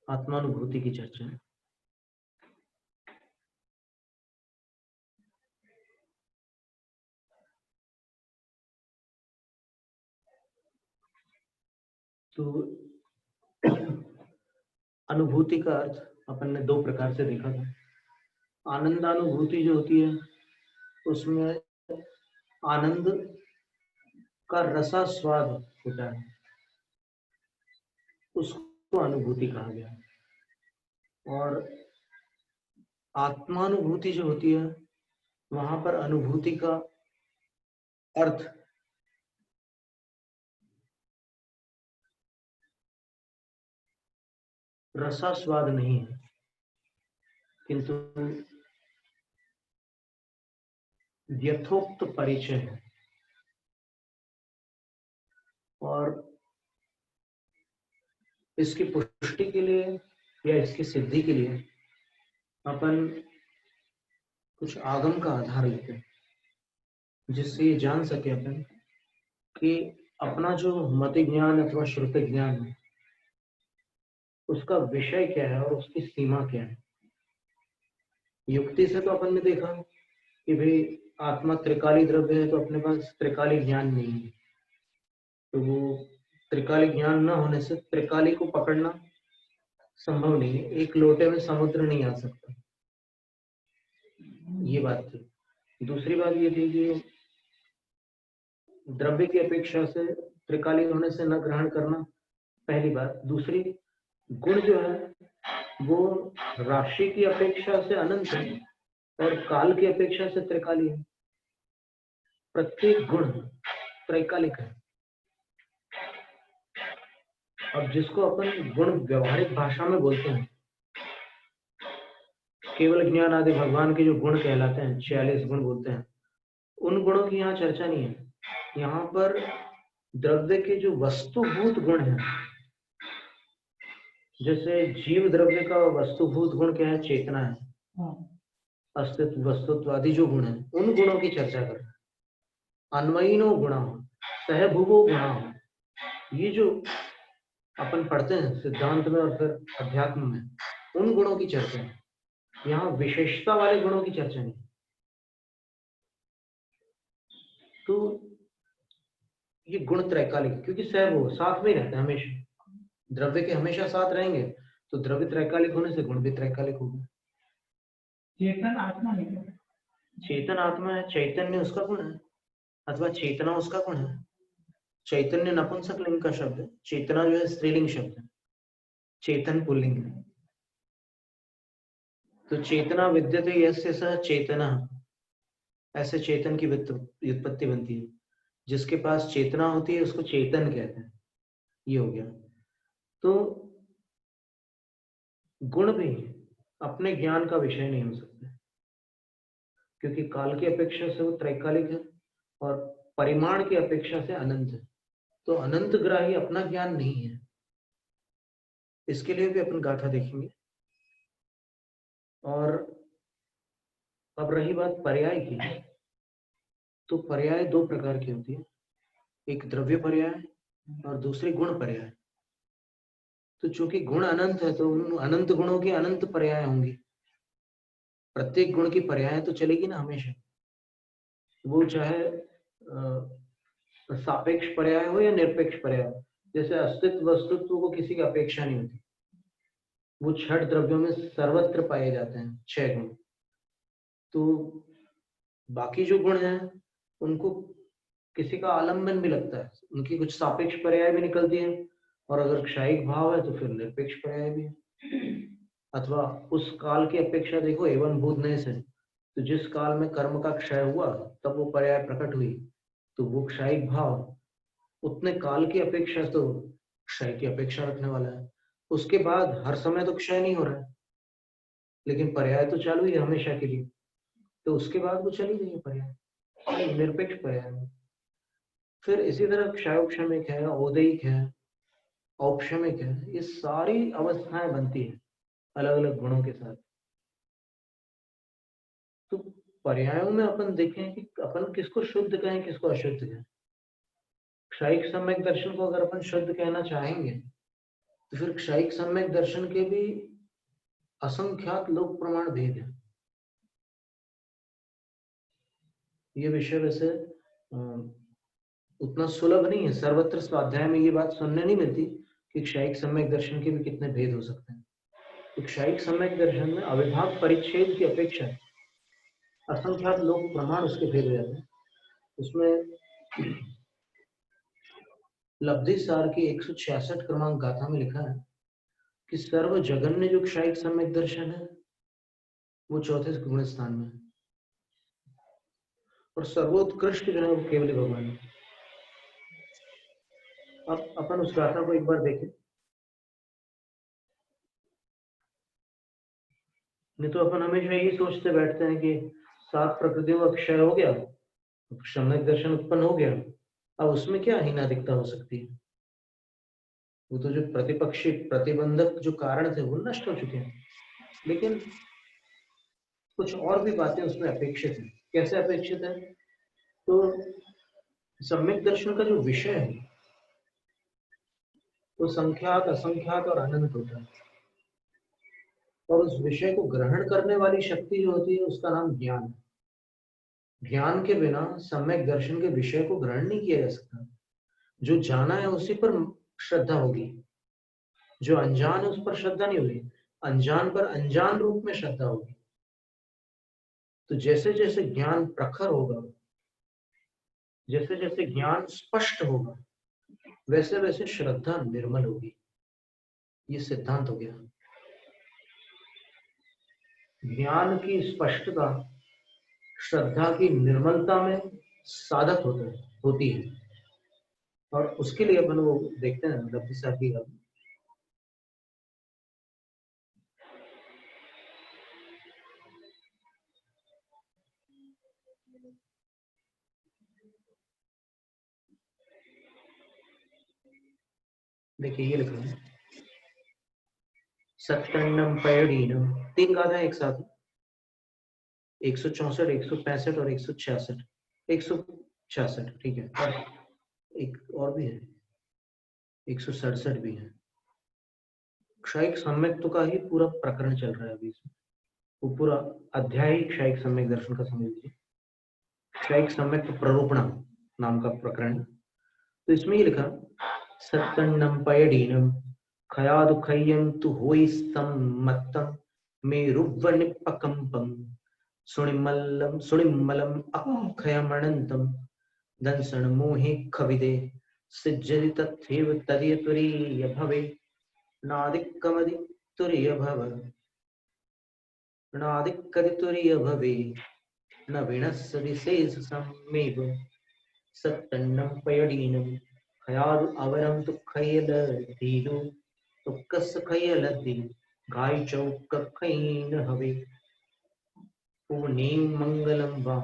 आत्मानुभूति की चर्चा है। तो अनुभूति का अर्थ अपन ने दो प्रकार से देखा था। आनंदानुभूति जो होती है उसमें आनंद का रसा स्वाद होता है, उसको अनुभूति कहा गया। और आत्मानुभूति जो होती है वहां पर अनुभूति का अर्थ रसा स्वाद नहीं है, किंतु यथोक्त परिचय है। और इसकी पुष्टि के लिए या इसकी सिद्धि के लिए अपन कुछ आगम का आधार लेते हैं, जिससे ये जान सके अपन कि अपना जो मति ज्ञान अथवा श्रुति ज्ञान है उसका विषय क्या है और उसकी सीमा क्या है। युक्ति से तो अपन ने देखा कि भाई आत्मा त्रिकाली द्रव्य है, तो अपने पास त्रिकाली ज्ञान नहीं है, तो वो त्रिकाली ज्ञान न होने से त्रिकाली को पकड़ना संभव नहीं है। एक लोटे में समुद्र नहीं आ सकता, ये बात थी। दूसरी बात ये थी कि द्रव्य की अपेक्षा से त्रिकाली होने से न ग्रहण करना, पहली बात। दूसरी, गुण जो है वो राशि की अपेक्षा से अनंत है और काल की अपेक्षा से त्रिकाली है। प्रत्येक गुण त्रैकालिक है। अब जिसको अपन गुण व्यवहारिक भाषा में बोलते हैं, केवल ज्ञान आदि भगवान के जो गुण कहलाते हैं, 46 गुण बोलते हैं, उन गुणों की यहाँ चर्चा नहीं है। यहाँ पर द्रव्य के जो वस्तुभूत गुण हैं, जैसे जीव द्रव्य का वस्तुभूत गुण क्या है? चेतना है, अस्तित्व, वस्तुत्व आदि जो गुण है, उन गुणों की चर्चा कर रहे हैं। अन्वयिनो गुणा सहभुवो गुणा, ये जो अपन पढ़ते हैं सिद्धांत में और फिर अध्यात्म में, उन गुणों की चर्चा है। यहाँ विशेषता वाले गुणों की चर्चा नहीं। तो ये गुण त्रैकालिक, क्योंकि सहभुव साथ में ही रहते हैं हमेशा, द्रव्य के हमेशा साथ रहेंगे, तो द्रव्य त्रैकालिक होने से गुण भी त्रैकालिक होगा। चेतन आत्मा है, चेतन आत्मा है, चैतन्य उसका गुण है, अथवा चेतना उसका गुण है। चैतन्य नपुंसक लिंग का शब्द है, चेतना जो है स्त्रीलिंग शब्द है, चेतन पुल्लिंग है। तो चेतना विद्यते यस्य सः चेतनः, ऐसे चेतन की व्युत्पत्ति बनती है। जिसके पास चेतना होती है उसको चेतन कहते हैं। ये हो गया। तो गुण भी अपने ज्ञान का विषय नहीं हो सकते, क्योंकि काल की अपेक्षा से वो त्रैकालिक है और परिमाण की अपेक्षा से अनंत है। तो अनंत ग्राही अपना ज्ञान नहीं है। इसके लिए भी अपन गाथा देखेंगे। और अब रही बात पर्याय की, तो पर्याय दो प्रकार की होती है, एक द्रव्य पर्याय और दूसरी गुण पर्याय। तो चूंकि गुण अनंत है तो उन अनंत गुणों की अनंत पर्याय होंगी। प्रत्येक गुण की पर्याय तो चलेगी ना हमेशा, वो चाहे सापेक्ष पर्याय हो या निरपेक्ष पर्याय। जैसे अस्तित्व वस्तुत्व को किसी की अपेक्षा नहीं होती, वो छठ द्रव्यों में सर्वत्र पाए जाते हैं, 6 गुण। तो बाकी जो गुण हैं उनको किसी का आलम्बन भी लगता है, उनकी कुछ सापेक्ष पर्याय भी निकलती है, और अगर क्षयिक भाव है तो फिर निरपेक्ष पर्याय भी है। अथवा उस काल की अपेक्षा देखो, एवं भूतनय से, तो जिस काल में कर्म का क्षय हुआ तब वो पर्याय प्रकट हुई, तो वो क्षयिक भाव उतने काल की अपेक्षा तो क्षय की अपेक्षा रखने वाला है। उसके बाद हर समय तो क्षय नहीं हो रहा है, लेकिन पर्याय तो चालू ही है हमेशा के लिए, तो उसके बाद वो चली गई पर्याय, निरपेक्ष पर्याय में। फिर इसी तरह क्षयोक्षमिक है, औदयिक है, औपशमिक है, ये सारी अवस्थाएं बनती है अलग अलग गुणों के साथ। तो पर्यायों में अपन देखें कि अपन किसको शुद्ध कहें, किसको अशुद्ध कहें। क्षयिक सम्यक दर्शन को अगर अपन शुद्ध कहना चाहेंगे तो फिर क्षयिक सम्यक दर्शन के भी असंख्यात लोक प्रमाण भेद है। ये विषय वैसे उतना सुलभ नहीं है, सर्वत्र स्वाध्याय में ये बात सुनने नहीं मिलती कि क्षयिक सम्यक दर्शन के भी कितने भेद हो सकते हैं। तो क्षयिक सम्यक दर्शन में अविभाग परिच्छेद की अपेक्षा असंख्यात लोक प्रमाण उसके भेद हो जाते हैं। उसमें लब्धि सार की 166 क्रमांक गाथा में लिखा है कि सर्व जगन्य जो क्षयिक सम्यक दर्शन है वो चौथे गुण स्थान में है, और सर्वोत्कृष्ट जो है वो केवल भगवान है। अब अपन उस गाथा को एक बार देखें, नहीं तो अपन हमेशा यही सोचते बैठते हैं कि 7 प्रकृतियों का क्षय हो गया, सम्यक दर्शन उत्पन्न हो गया, अब उसमें क्या हीनाधिकता हो सकती है। वो तो जो प्रतिपक्षी प्रतिबंधक जो कारण थे वो नष्ट हो चुके हैं, लेकिन कुछ और भी बातें उसमें अपेक्षित है। कैसे अपेक्षित है? तो सम्यक दर्शन का जो विषय है वो संख्यात असंख्यात और अनंत होता है, और उस विषय को ग्रहण करने वाली शक्ति जो होती है उसका नाम ज्ञान है। ज्ञान के बिना सम्यक दर्शन के विषय को ग्रहण नहीं किया जा सकता। जो जाना है उसी पर श्रद्धा होगी, जो अनजान है उस पर श्रद्धा नहीं होगी, अनजान पर अनजान रूप में श्रद्धा होगी। तो जैसे जैसे ज्ञान प्रखर होगा, जैसे जैसे ज्ञान स्पष्ट होगा, वैसे वैसे श्रद्धा निर्मल होगी। ये सिद्धांत हो गया। ज्ञान की स्पष्टता श्रद्धा की निर्मलता में साधक होती है, और उसके लिए अपन वो देखते हैं लब्धि सार की गाथा। देखिए ये लिखा है, सत्कंडम पयडीनम, 3 गाथा एक साथ, 164, 165 और 166, 166 ठीक है, और एक और भी है 167 भी है। क्षयिक सम्यक्त्व का ही पूरा प्रकरण चल रहा है अभी इसमें, वो पूरा अध्याय ही क्षयिक सम्यक दर्शन का समझ लीजिए। क्षयिक सम्यक्त्व प्ररूपणा नाम का प्रकरण। तो इसमें ये लिखा, सत्कंडम पयडीनम खयादुखय्यम तु होई सम्मत्तम मेरुव्वनिपकंपम सुणिमल्लम अक्षयमनंतम दंसन मोहे खविदे सिज्जति तथैव तदीयतुरीय भवे नादिक्कमदितुरीय भव नादिक्कदितुरीय भवे न विनश्यति शेषसमेव सत्तन्नं पयडीनं खयादु अवरं तु खयलदीनो तुक्कस्य खयलदी गाय चौक खैन हवे पूर्णिम मंगलम वा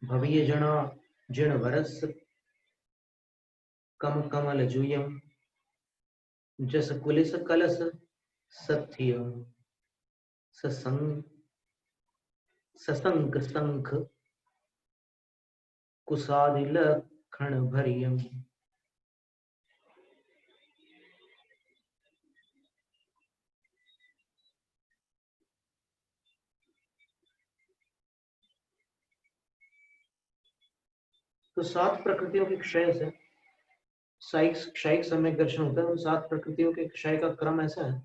भवीय जना जिण वरस कम कमल जुयम जस कुलिस कलस सत्य ससंग ससंग संख कुसादिल खण भरियम। तो 7 प्रकृतियों के क्षय से क्षयिक सम्यक दर्शन होता है। उन 7 प्रकृतियों के क्षय का क्रम ऐसा है,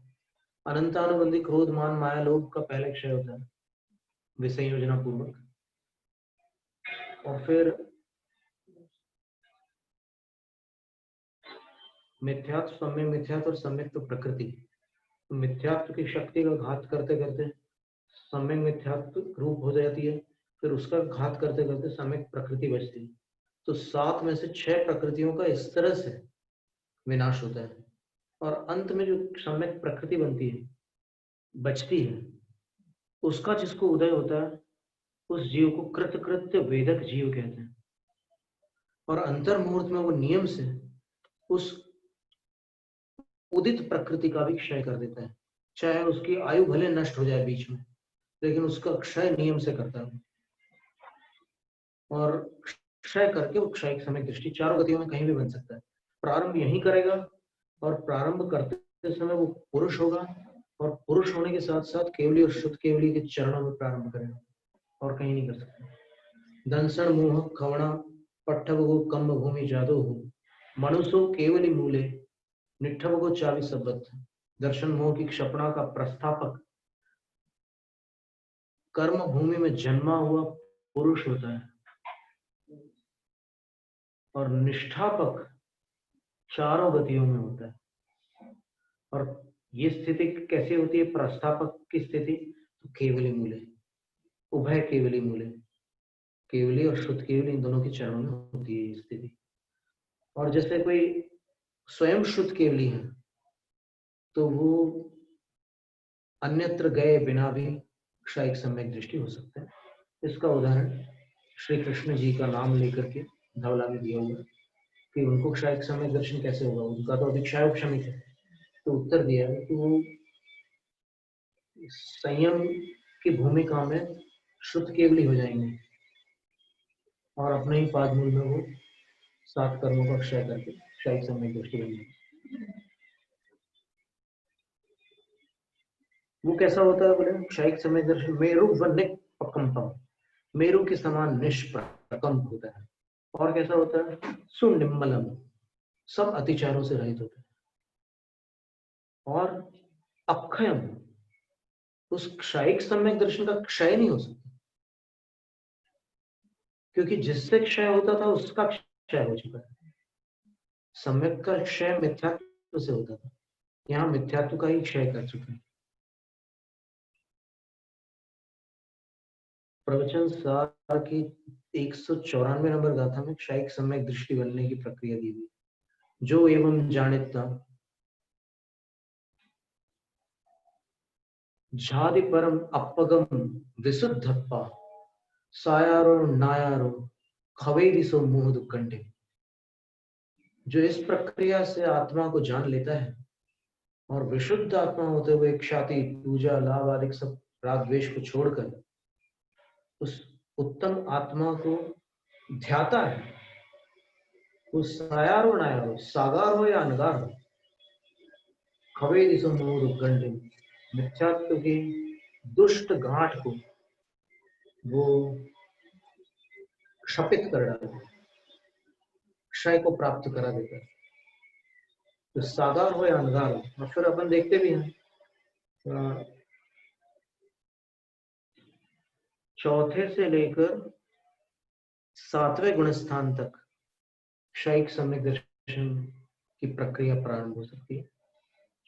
अनंतानुबंधी क्रोध मान माया लोभ का पहले क्षय होता है विषय योजना पूर्वक, और फिर मिथ्यात्व सम्यक मिथ्यात्व और सम्यक्त्व प्रकृति। मिथ्यात्व की शक्ति का घात करते करते सम्यक मिथ्यात्व रूप हो जाती है, फिर उसका घात करते करते सम्यक प्रकृति बचती है। तो 7 में से 6 प्रकृतियों का इस तरह से विनाश होता है, और अंत में जो सम्यक प्रकृति बनती है बचती है, उसका जिसको उदय होता है उस जीव को कृतकृत्य वेदक जीव कहते हैं, और अंतर मुहूर्त में वो नियम से उस उदित प्रकृति का भी क्षय कर देता है। चाहे उसकी आयु भले नष्ट हो जाए बीच में, लेकिन उसका क्षय नियम से करता है, और क्षय करके वो क्षयिक सम्यक दृष्टि 4 गतियों में कहीं भी बन सकता है। प्रारंभ यहीं करेगा और प्रारंभ करते समय वो पुरुष होगा, और पुरुष होने के साथ साथ केवली और शुद्ध केवली के चरणों में प्रारंभ करेगा, और कहीं नहीं कर सकता। दंसण मोह खवणा पट्ठव को कम्ब भूमि जादो हो, मनुष्यो केवली मूले निठव को चावी सबत। दर्शन मोह की क्षपणा का प्रस्थापक कर्म भूमि में जन्मा हुआ पुरुष होता है, और निष्ठापक चारों गतियों में होता है। और ये स्थिति कैसे होती है? प्रस्थापक की स्थिति तो केवली मूले, उभय केवली मूले, केवली और शुद्ध केवली इन दोनों के चरणों में होती है ये स्थिति। और जैसे कोई स्वयं शुद्ध केवली है तो वो अन्यत्र गए बिना भी क्षायिक सम्यक दृष्टि हो सकता है। इसका उदाहरण श्री कृष्ण जी का नाम लेकर के धवला में दिया हुआ कि उनको क्षायिक सम्यक दर्शन कैसे होगा, उनका तो अभी क्षयोपशमिक है। तो उत्तर दिया है कि वो संयम की भूमिका में शुद्ध केवली हो जाएंगे और अपने ही पादमूल में वो 7 कर्मों का क्षय करके क्षायिक सम्यक दृष्टि बन जाएंगे। वो कैसा होता है बोले? क्षायिक सम्यक दर्शन मेरु प्रकंपम, मेरु के समान निष्प्रकंप होता है। और कैसा होता है? सुनिम्मलम, सब अतिचारों से रहित होता है। और अक्षयम, उस क्षायिक सम्यक दर्शन का क्षय नहीं हो सकता, क्योंकि जिससे क्षय होता था उसका क्षय हो चुका है। सम्यक का क्षय मिथ्यात्व से होता था, यहाँ मिथ्यात्व का ही क्षय कर चुका है। प्रवचन सार की 194 नंबर गाथा में क्षायिक सम्यक दृष्टि बनने की प्रक्रिया दी हुई। जो एवं जानिता झादि परम अपगम विशुद्धप्पा सायारो नायारो खवे दिसो मोह दुखंडे। जो इस प्रक्रिया से आत्मा को जान लेता है और विशुद्ध आत्मा होते हुए ख्याति पूजा लाभ आदि सब राग द्वेष को छोड़कर उस उत्तम आत्मा को ध्याता है, वो सायार हो नायार हो, सागार हो या अनगार हो, खवे दिसो मोह दुखंडे, मिथ्यात्व की दुष्ट गांठ को वो क्षपित कर डालता है, क्षय को प्राप्त करा देता है। तो सागार हो या अनगार हो। और फिर अपन देखते भी हैं चौथे से लेकर 7वें गुणस्थान तक क्षयिक सम्यक दर्शन की प्रक्रिया प्रारंभ हो सकती है।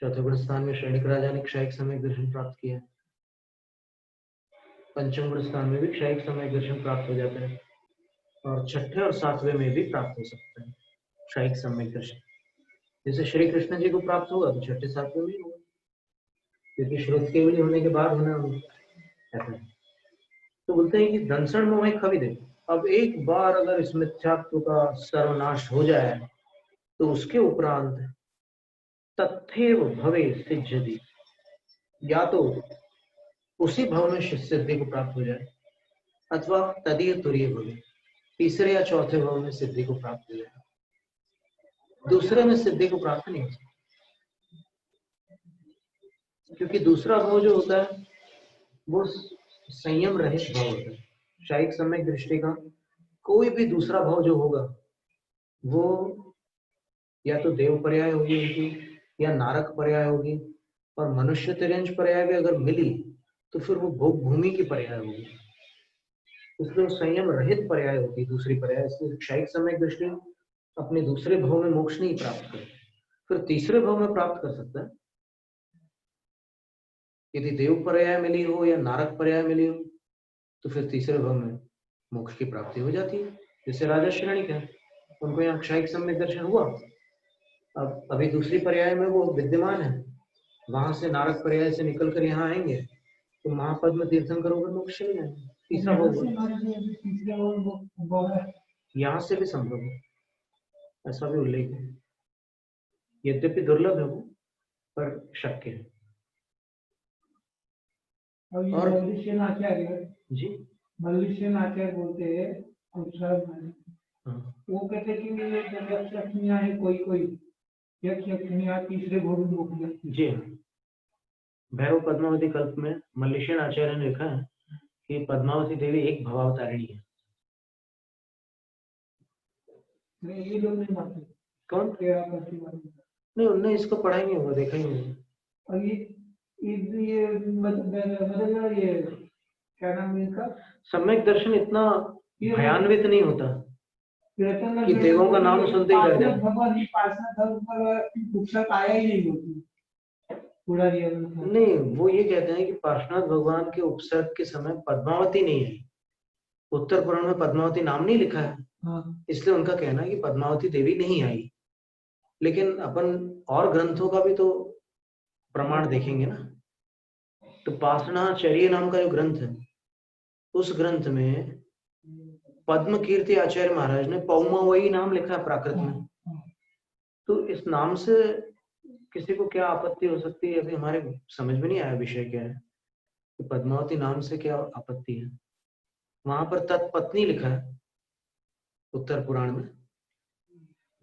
चौथे गुणस्थान में श्रेणिक राजा ने क्षयिक सम्यक दर्शन प्राप्त किया। पंचम गुणस्थान में भी क्षयिक सम्यक दर्शन प्राप्त हो जाता है, और छठे और 7वें में भी प्राप्त हो सकता है क्षयिक सम्यक दर्शन। जैसे श्री कृष्ण जी को प्राप्त हुआ तो छठे 7वें में होगा, क्योंकि श्रुत केवली होने के बाद होना ऐसा है। तो बोलते हैं कि दंसण मोह खवि दे। अब एक बार अगर इस मिथ्यात्व का सर्वनाश हो जाए तो उसके उपरांत तथैव भवे सिद्ध्यति, या तो उसी भव में सिद्धि को प्राप्त हो जाए, अथवा तदीय तुरीय भवे, तीसरे या चौथे भव में सिद्धि को प्राप्त हो जाए, दूसरे में सिद्धि को प्राप्त नहीं हो सकता। क्योंकि दूसरा भव जो होता है वो संयम रहित भाव होता है। क्षयिक सम्यक दृष्टि का कोई भी दूसरा भाव जो होगा वो या तो देव पर्याय होगी उनकी, या नारक पर्याय होगी, और मनुष्य तिर्यंश पर्याय भी अगर मिली तो फिर वो भोग भूमि की पर्याय होगी। इसलिए संयम रहित पर्याय होगी दूसरी पर्याय। इसलिए क्षयिक सम्यक दृष्टि अपने दूसरे भाव में मोक्ष नहीं प्राप्त कर, फिर तीसरे भाव में प्राप्त कर सकता है। यदि देव पर्याय मिली हो या नारक पर्याय मिली हो तो फिर तीसरे भाव में मोक्ष की प्राप्ति हो जाती है। जैसे राजा श्रेणिक है, उनको यहाँ क्षयिक सम्यक दर्शन हुआ, अब अभी दूसरी पर्याय में वो विद्यमान है, वहां से नारक पर्याय से निकल कर यहाँ आएंगे तो महापद में तीर्थन करोगे मोक्ष मिल जाएंगे। तीसरा भाव यहाँ से भी संभव है, ऐसा भी उल्लेख है। यद्यपि दुर्लभ है वो, पर शक्य है। और जी मल्लिशन आचार्य बोलते हैं वो कहते कि है कोई कोई तीसरे गोविंद मुख जी हाँ, भैरव पद्मावती कल्प में मल्लिशन आचार्य ने लिखा है कि पद्मावती देवी एक भवावतारिणी है। ये लोग नहीं मानते। कौन? तेरा करती वाली। नहीं, उनने इसको पढ़ा ही नहीं होगा, देखा ही नहीं। और ये मतलब ये क्या नाम है इनका? सम्यक दर्शन इतना भयान्वित नहीं होता कीर्तन कि देवों का नाम सुनते ही कर जाए। भगवान ही पासना धर्म पर पुस्तक आया ही नहीं होती पूरा रियल में। नहीं, वो ये कहते हैं कि पार्श्वनाथ भगवान के उपसर्ग के समय पद्मावती नहीं है, उत्तर पुराण में पद्मावती नाम नहीं लिखा है। हाँ। इसलिए उनका कहना है कि पद्मावती देवी नहीं आई। लेकिन अपन और ग्रंथों का भी तो प्रमाण देखेंगे ना। तो पासनाचर्य नाम का जो ग्रंथ है, उस ग्रंथ में पद्म कीर्ति आचार्य महाराज ने पौमावई नाम लिखा है प्राकृत में। तो इस नाम से किसी को क्या आपत्ति हो सकती है, अभी हमारे समझ में नहीं आया विषय क्या है कि पद्मावती नाम से क्या आपत्ति है। वहां पर तत्पत्नी लिखा है उत्तर पुराण में,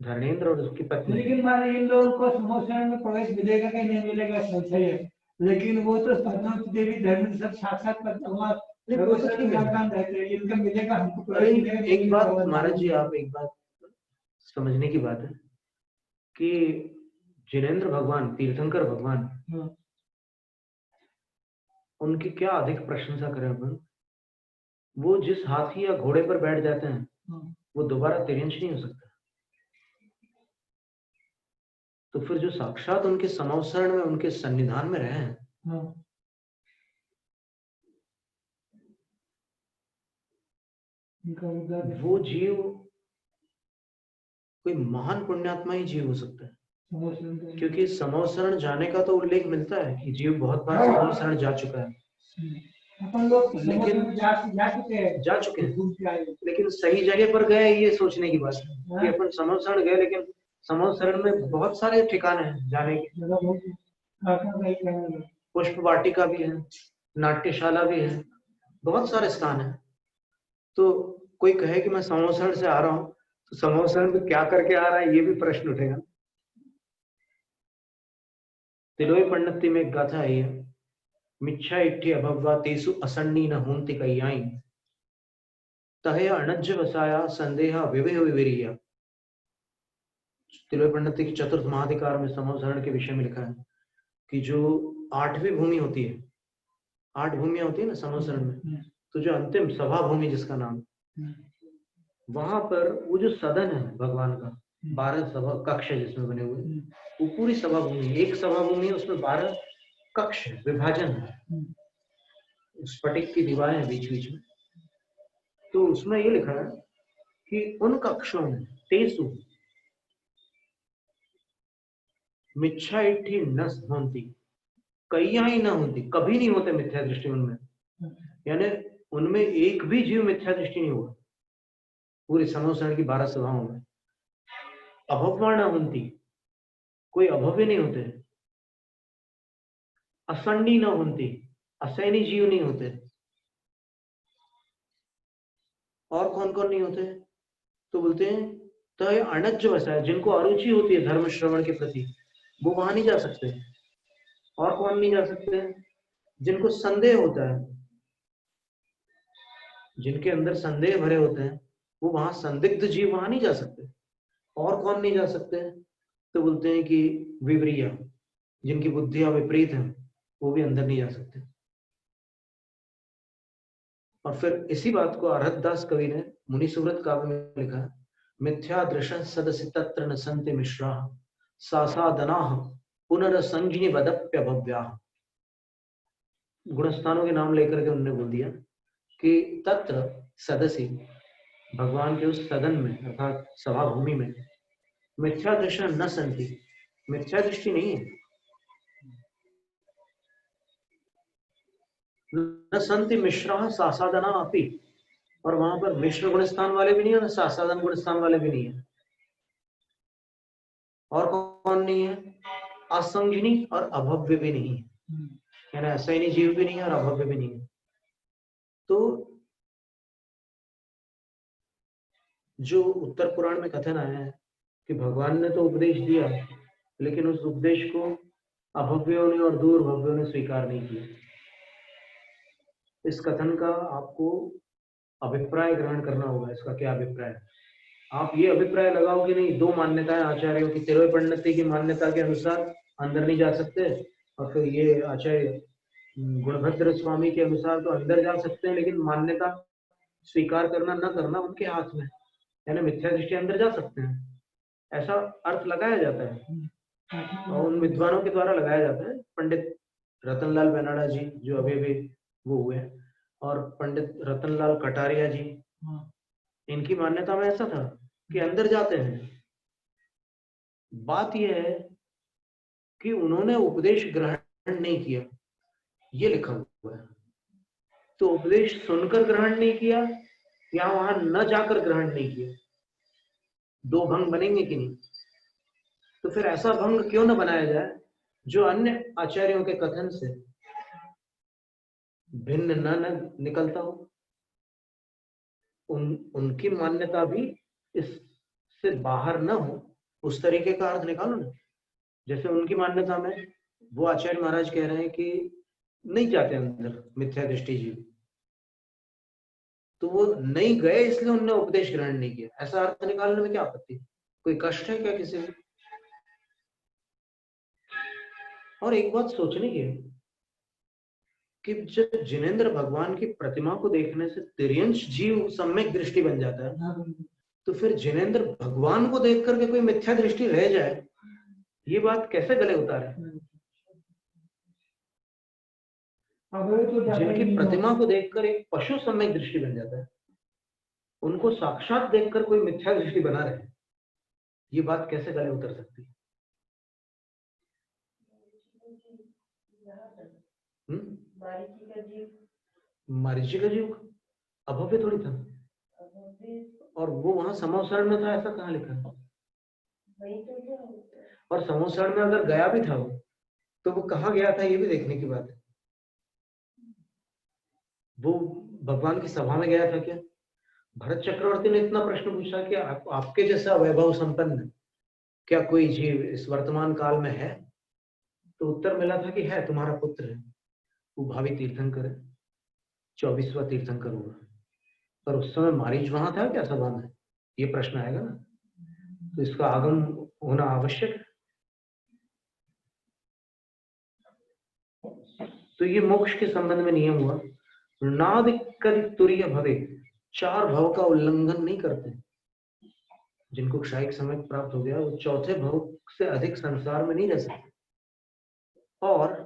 धर्मेंद्र और उसकी पत्नी। लेकिन माने इन लोगों को समोसन में प्रवेश मिलेगा कि नहीं मिलेगा संशय है, लेकिन वो तो पद्मावती देवी धर्म सब साक्षात भगवान इनका मिलेगा हमको प्रवेश मिलेगा। एक बात महाराज जी, आप एक बात समझने की बात है कि जिनेंद्र भगवान, तीर्थंकर भगवान, उनकी क्या अधिक प्रशंसा करें अपन। वो जिस हाथी या घोड़े पर बैठ जाते हैं वो दोबारा तिरंज नहीं हो सकता। तो फिर जो साक्षात उनके समवसरण में, उनके सन्निधान में रहे हैं, वो जीव कोई महान पुण्यात्मा ही जीव हो सकता है। क्योंकि समवसरण जाने का तो उल्लेख मिलता है कि जीव बहुत बार समवसरण जा चुका है। अपन लोग लेकिन जा चुके हैं, लेकिन सही जगह पर गए, ये सोचने की बात है कि अपन समवसरण गए, लेकिन समवसरण में बहुत सारे ठिकाने हैं जाने के। पुष्प वाटिका भी है, नाट्यशाला भी है, बहुत सारे स्थान है। तो कोई कहे कि मैं समवसरण से आ रहा हूँ, तो समवसरण में क्या करके आ रहा है, ये भी प्रश्न उठेगा। तिलोई पंडिती में एक गाथा आई है, मिच्छा इट्ठी अभव्वा तेसु असन्नी न होंति कय्याई तहे अनज्ज वसाया संदेहा विवेह विवेरिया। तिलोई पंडित की चतुर्थ महाधिकार में समवसरण के विषय में लिखा है कि जो 8वीं भूमि होती है, 8 भूमियां होती है ना समवसरण में, तो जो अंतिम सभा भूमि जिसका नाम, वहां पर वो जो सदन है भगवान का, 12 सभा कक्ष है जिसमें बने हुए, वो पूरी सभा भूमि, एक सभा भूमि है, उसमें 12 कक्ष विभाजन है, स्फटिक की दीवारें हैं बीच बीच में। तो उसमें ये लिखा है कि उन कक्षों में तेसु मिच्छा इट्ठी न होती, कईया ही न होती, कभी नहीं होते मिथ्या दृष्टि उनमें। यानी उनमें एक भी जीव मिथ्या दृष्टि नहीं हुआ पूरी समवसरण की 12 सभाओं में। अभव्वा न होती, कोई अभव्य नहीं होते। असंडी न होती, असैनी जीव नहीं होते। और कौन कौन नहीं होते? तो बोलते हैं तो ये अनज्ज वसा है, जिनको अरुचि होती है धर्म श्रवण के प्रति, वो वहां नहीं जा सकते। और कौन नहीं जा सकते? जिनको संदेह होता है, जिनके अंदर संदेह भरे होते हैं, वो वहां संदिग्ध जीव वहां नहीं जा सकते। और कौन नहीं जा सकते? तो बोलते हैं कि विवरिया, जिनकी बुद्धियां विपरीत है, वो भी अंदर नहीं जा सकते। और फिर इसी बात को अरहत दास कवि ने मुनि सुव्रत काव्य में लिखा है, मिथ्या दृशन सदसि तत्र न संति मिश्रा सासादनाः पुनरसंज्ञि वदप्यभव्याः। गुणस्थानों के नाम लेकर के उन्होंने बोल दिया कि तत्र सदसि, भगवान के उस सदन में अर्थात सभा भूमि में, मिथ्या दृशन न संति, मिथ्या दृष्टि नहीं है, न संति मिश्रा सासादना अपि, और वहां पर मिश्र गुणस्थान वाले भी नहीं है, ना सासादन गुणस्थान वाले भी नहीं है। और कौन नहीं है? असंगिनी और अभव्य भी नहीं है, यानी असैनी जीव भी नहीं है और अभव्य भी नहीं है। तो जो उत्तर पुराण में कथन आया है कि भगवान ने तो उपदेश दिया, लेकिन उस उपदेश को अभव्यों ने और दूर भव्यों ने स्वीकार नहीं किया। इस कथन का आपको अभिप्राय ग्रहण करना होगा। इसका क्या अभिप्राय है? आप ये अभिप्राय लगाओ कि नहीं, दो मान्यताएं आचार्यों की, तिरुवई पंडित की मान्यता के अनुसार अंदर नहीं जा सकते, और फिर ये आचार्य गुणभद्र स्वामी के अनुसार तो अंदर जा सकते हैं, लेकिन मान्यता स्वीकार करना न करना उनके हाथ में, यानी मिथ्या दृष्टि अंदर जा सकते हैं, ऐसा अर्थ लगाया जाता है और उन विद्वानों के द्वारा लगाया जाता है। पंडित रतनलाल बेनाडा जी जो अभी भी वो हुए, और पंडित रतनलाल कटारिया जी, इनकी मान्यता में ऐसा था कि अंदर जाते हैं। बात यह है कि उन्होंने उपदेश ग्रहण नहीं किया, ये लिखा हुआ है। तो उपदेश सुनकर ग्रहण नहीं किया या वहां न जाकर ग्रहण नहीं किया, दो भंग बनेंगे कि नहीं? तो फिर ऐसा भंग क्यों न बनाया जाए जो अन्य आचार्यों के कथन से भिन्न न निकलता हो। उनकी मान्यता भी इससे बाहर न हो, उस तरीके का अर्थ निकालो ना। जैसे उनकी मान्यता में वो आचार्य महाराज कह रहे हैं कि नहीं जाते अंदर मिथ्या दृष्टि जीव, तो वो नहीं गए इसलिए उन्होंने उपदेश ग्रहण नहीं किया, ऐसा अर्थ निकालने में क्या आपत्ति? कोई कष्ट है क्या किसी को? और एक बात सोचने की है कि जब जिनेंद्र भगवान की प्रतिमा को देखने से तिर्यंश जीव सम्यक दृष्टि बन जाता है, तो फिर जिनेंद्र भगवान को देख करके कोई मिथ्या दृष्टि रह जाए, ये बात कैसे गले उतारे? जिनकी प्रतिमा को देखकर एक पशु सम्यक दृष्टि बन जाता है, उनको साक्षात देखकर कोई मिथ्या दृष्टि बना रहे, ये बात कैसे गले उतर सकती है? मरीचि का जीव अभव्य थोड़ी था, और वो वहां समोसरण में था, ऐसा कहाँ लिखा है? और समोसरण में अगर गया भी था वो, तो वो कहाँ गया था ये भी देखने की बात है। वो भगवान की सभा में गया था क्या? भरत चक्रवर्ती ने इतना प्रश्न पूछा कि आपके जैसा वैभव संपन्न क्या कोई जीव इस वर्तमान काल में है? तो उत्तर मिला था कि है, तुम्हारा पुत्र है, वो भावी तीर्थंकर है, 24वां तीर्थंकर हुआ। पर उस समय मारीच वहां था क्या सभा में? ये प्रश्न आएगा ना, तो इसका आगम होना आवश्यक है। तो ये मोक्ष के संबंध में नियम हुआ, नादिक तुरीय भवे, चार भव का उल्लंघन नहीं करते। जिनको क्षायिक समय प्राप्त हो गया वो चौथे भव से अधिक संसार में नहीं रह सकते। और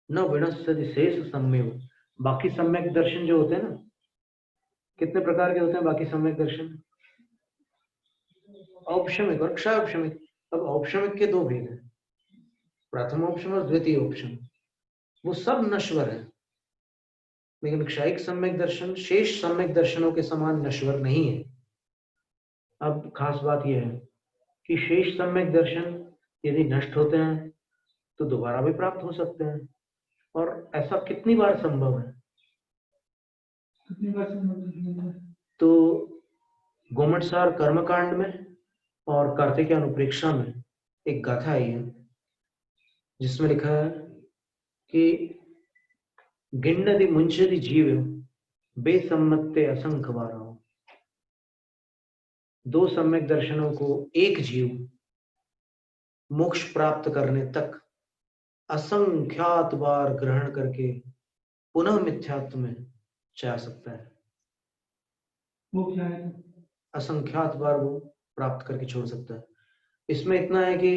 न विनश्यति शेष सम्यक, बाकी सम्यक दर्शन जो होते हैं ना, कितने प्रकार के होते हैं बाकी सम्यक दर्शन? औपशमिक और क्षायोपशमिक। अब औपशमिक के दो भेद हैं, प्रथमोपशम और द्वितीयोपशम। वो सब नश्वर है, लेकिन क्षायिक सम्यक दर्शन शेष सम्यक दर्शनों के समान नश्वर नहीं है। अब खास बात यह है कि शेष सम्यक दर्शन यदि नष्ट होते हैं तो दोबारा भी प्राप्त हो सकते हैं, और ऐसा कितनी बार संभव है? तो गोमटसार कर्मकांड में और कार्तिक अनुप्रेक्षा में एक गाथा आई है जिसमें लिखा है कि गिन्नदि मुंचदि जीव बेसम्मत्ते असंख्य बार। दो सम्यक दर्शनों को एक जीव मोक्ष प्राप्त करने तक असंख्यात बार ग्रहण करके पुनः मिथ्यात्व में जा सकता है। असंख्यात बार वो प्राप्त करके छोड़ सकता है। इसमें इतना है कि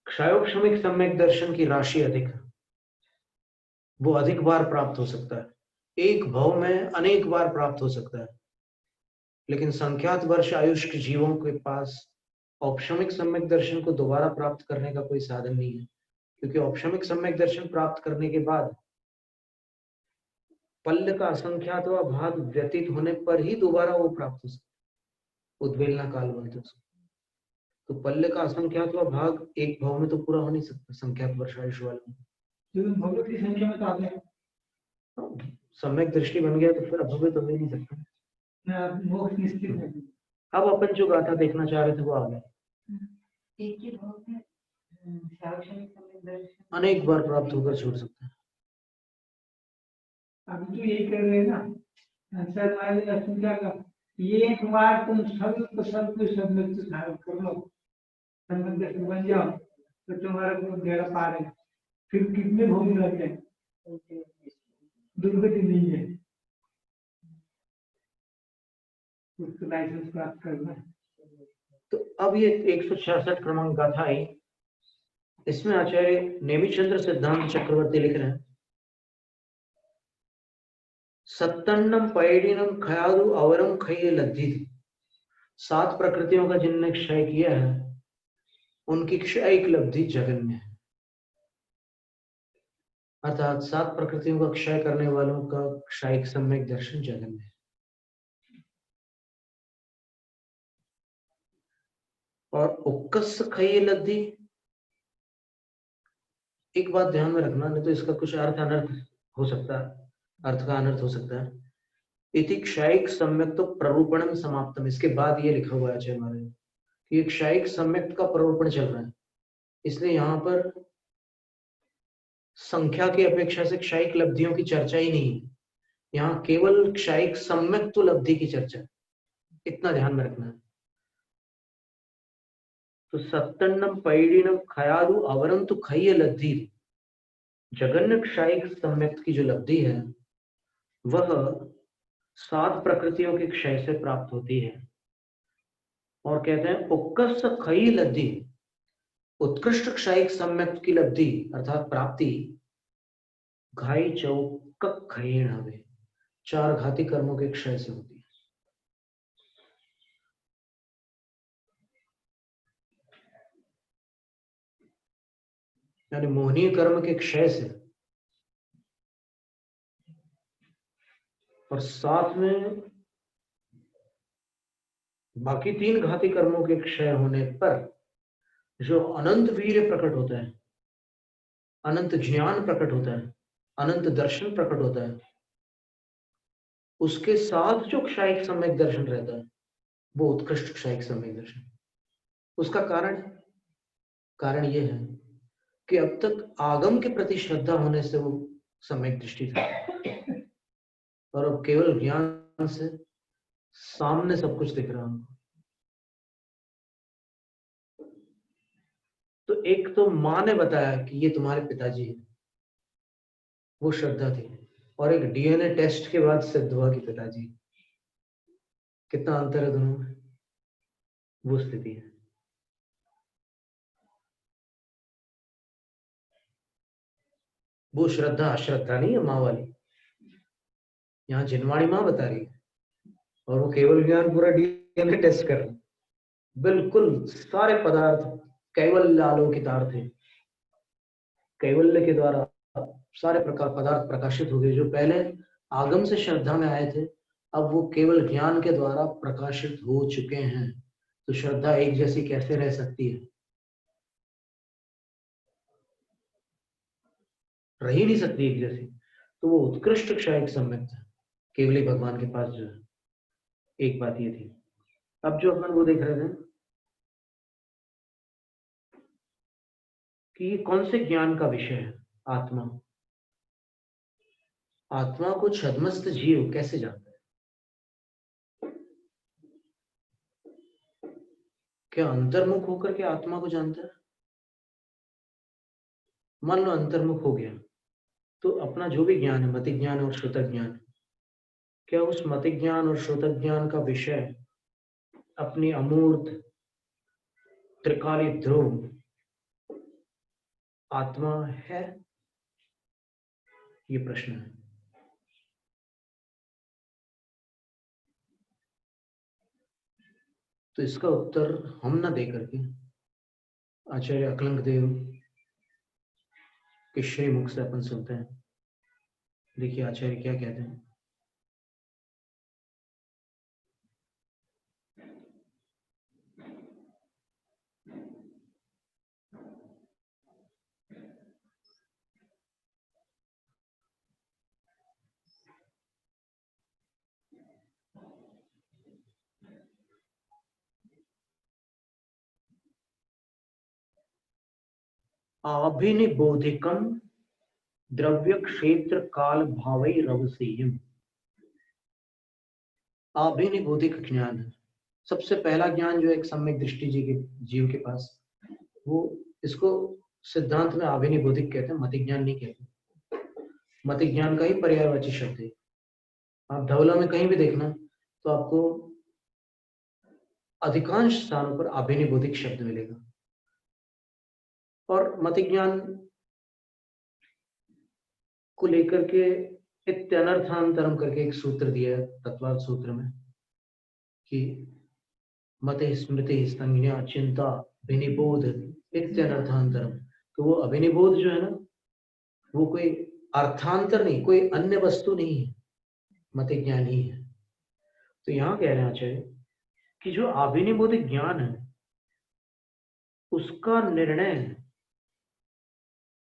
क्षयोपशमिक सम्यक दर्शन की राशि अधिक है, वो अधिक बार प्राप्त हो सकता है, एक भव में अनेक बार प्राप्त हो सकता है। लेकिन संख्यात वर्ष आयुष्क जीवों के पास औपशमिक सम्यक दर्शन को दोबारा प्राप्त करने का कोई साधन नहीं है, क्योंकि औपशमिक सम्यक दर्शन प्राप्त करने के बाद पल्ल का असंख्यात व भाग व्यतीत होने पर ही दोबारा वो प्राप्त हो सकता, उद्वेलना काल बोलते हैं। तो पल्ल का असंख्यात व भाग एक भाव में तो पूरा हो नहीं सकता संख्यात वर्ष आयुष वाले में। सम्यक दृष्टि बन गया तो फिर अभव्य तो हो ही नहीं सकता। अब अपन जो गाथा देखना चाह रहे थे वो आ गया। एक ही भाव में सार्वक्षणिक सम्यक दर्शन अनेक बार प्राप्त होकर छूट सकता है। अभी तो यही कर रहे हैं ना सर महाराज लक्ष्मण क्या कर ये एक बार तुम सब सम्यक धारण कर लो सम्यक दर्शन बन जाओ तो तुम्हारा गुरु बेड़ा पार है। फिर कितने भोग लग जाए दुर्गति नहीं है उसको लाइसेंस प्राप्त करना है। तो अब ये 166 क्रमांक गाथा आई, इसमें आचार्य नेमिचंद्र सिद्धांत चक्रवर्ती लिख रहे हैं, सत्तन्नम पैडिनम खयादु अवरम खये लद्धित। 7 प्रकृतियों का जिनने क्षय किया है उनकी क्षयिक लब्धि जगन्य है। अर्थात 7 प्रकृतियों का क्षय करने वालों का क्षयिक सम्यक दर्शन जगन्य है। और उक्कस खये लद्धी, एक बात ध्यान में रखना, नहीं तो इसका कुछ अर्थ अनर्थ हो सकता है, अर्थ का अनर्थ हो सकता है। इति क्षयिक सम्यक तो प्ररूपणम समाप्तम, इसके बाद ये लिखा हुआ है आचार्य महाराज कि क्षयिक सम्यक का प्ररूपण चल रहा है, इसलिए यहाँ पर संख्या की अपेक्षा से क्षयिक लब्धियों की चर्चा ही नहीं है, यहाँ केवल क्षयिक सम्यक तो लब्धि की चर्चा, इतना ध्यान में रखना है। तो सत्तन्नम पैडिनम खयादु अवरम तो खय लब्धि, जगन्य क्षयिक सम्यक की जो लब्धि है वह 7 प्रकृतियों के क्षय से प्राप्त होती है। और कहते हैं उक्कस खई लब्धि, उत्कृष्ट क्षयिक सम्यक की लब्धि अर्थात प्राप्ति घाई चौक खयेण हवे, 4 घाती कर्मों के क्षय से होती है। यानी मोहनीय कर्म के क्षय से, और साथ में बाकी 3 घाती कर्मों के क्षय होने पर जो अनंत वीर्य प्रकट होता है, अनंत ज्ञान प्रकट होता है, अनंत दर्शन प्रकट होता है, उसके साथ जो क्षयिक सम्यक दर्शन रहता है वो उत्कृष्ट क्षयिक सम्यक दर्शन। उसका कारण यह है कि अब तक आगम के प्रति श्रद्धा होने से वो सम्यक दृष्टि था, और अब केवल ज्ञान से सामने सब कुछ दिख रहा हमको। तो एक तो माँ ने बताया कि ये तुम्हारे पिताजी हैं, वो श्रद्धा थी, और एक डीएनए टेस्ट के बाद सिद्ध हुआ कि पिताजी। कितना अंतर है दोनों में, वो स्थिति है। वो श्रद्धा अश्रद्धा नहीं है माँ वाली, यहाँ जिनवाणी माँ बता रही है, और वो केवल ज्ञान पूरा डीएनए टेस्ट कर रहे हैं। बिल्कुल सारे पदार्थ कैवल्य आलोकितार्थ थे, कैवल्य के द्वारा सारे प्रकार पदार्थ प्रकाशित हो गए। जो पहले आगम से श्रद्धा में आए थे अब वो केवल ज्ञान के द्वारा प्रकाशित हो चुके हैं। तो श्रद्धा एक जैसी कैसे रह सकती है, रह ही नहीं सकती एक जैसी। तो वो उत्कृष्ट क्षयिक सम्यक था केवली भगवान के पास जो है। एक बात ये थी। अब जो अपन वो देख रहे थे कि ये कौन से ज्ञान का विषय है, आत्मा। आत्मा को छद्मस्त जीव कैसे जानता है? क्या अंतर्मुख होकर के आत्मा को जानता है? मान लो अंतर्मुख हो गया तो अपना जो भी ज्ञान है, मति ज्ञान और श्रुत ज्ञान, क्या उस मति ज्ञान और श्रुत ज्ञान का विषय अपनी अमूर्त त्रिकाली ध्रुव आत्मा है? ये प्रश्न है। तो इसका उत्तर हम ना दे करके आचार्य अकलंक देव के श्री मुख से अपन सुनते हैं। देखिए आचार्य क्या कहते हैं। अभिनिबोधिकम द्रव्य क्षेत्र काल भावैरवसेयम्। अभिनिबोधिक ज्ञान है सबसे पहला ज्ञान जो एक सम्यक दृष्टि जीव के पास, वो इसको सिद्धांत में अभिनिबोधिक कहते हैं, मति ज्ञान नहीं कहते। मति ज्ञान का ही पर्यायवाची शब्द है। आप धवला में कहीं भी देखना तो आपको अधिकांश स्थानों पर अभिनिबोधिक शब्द मिलेगा। और मति ज्ञान को लेकर के इत्यनर्थांतरम करके एक सूत्र दिया है तत्वार्थ सूत्र में कि मति स्मृति संज्ञा चिंता विनिबोध इत्यनर्थांतरम। तो वो अभिनिबोध जो है ना, वो कोई अर्थांतर नहीं, कोई अन्य वस्तु नहीं है, मति ज्ञान ही है। तो यहाँ कह रहे हैं आचार्य कि जो अभिनिबोधिक ज्ञान है उसका निर्णय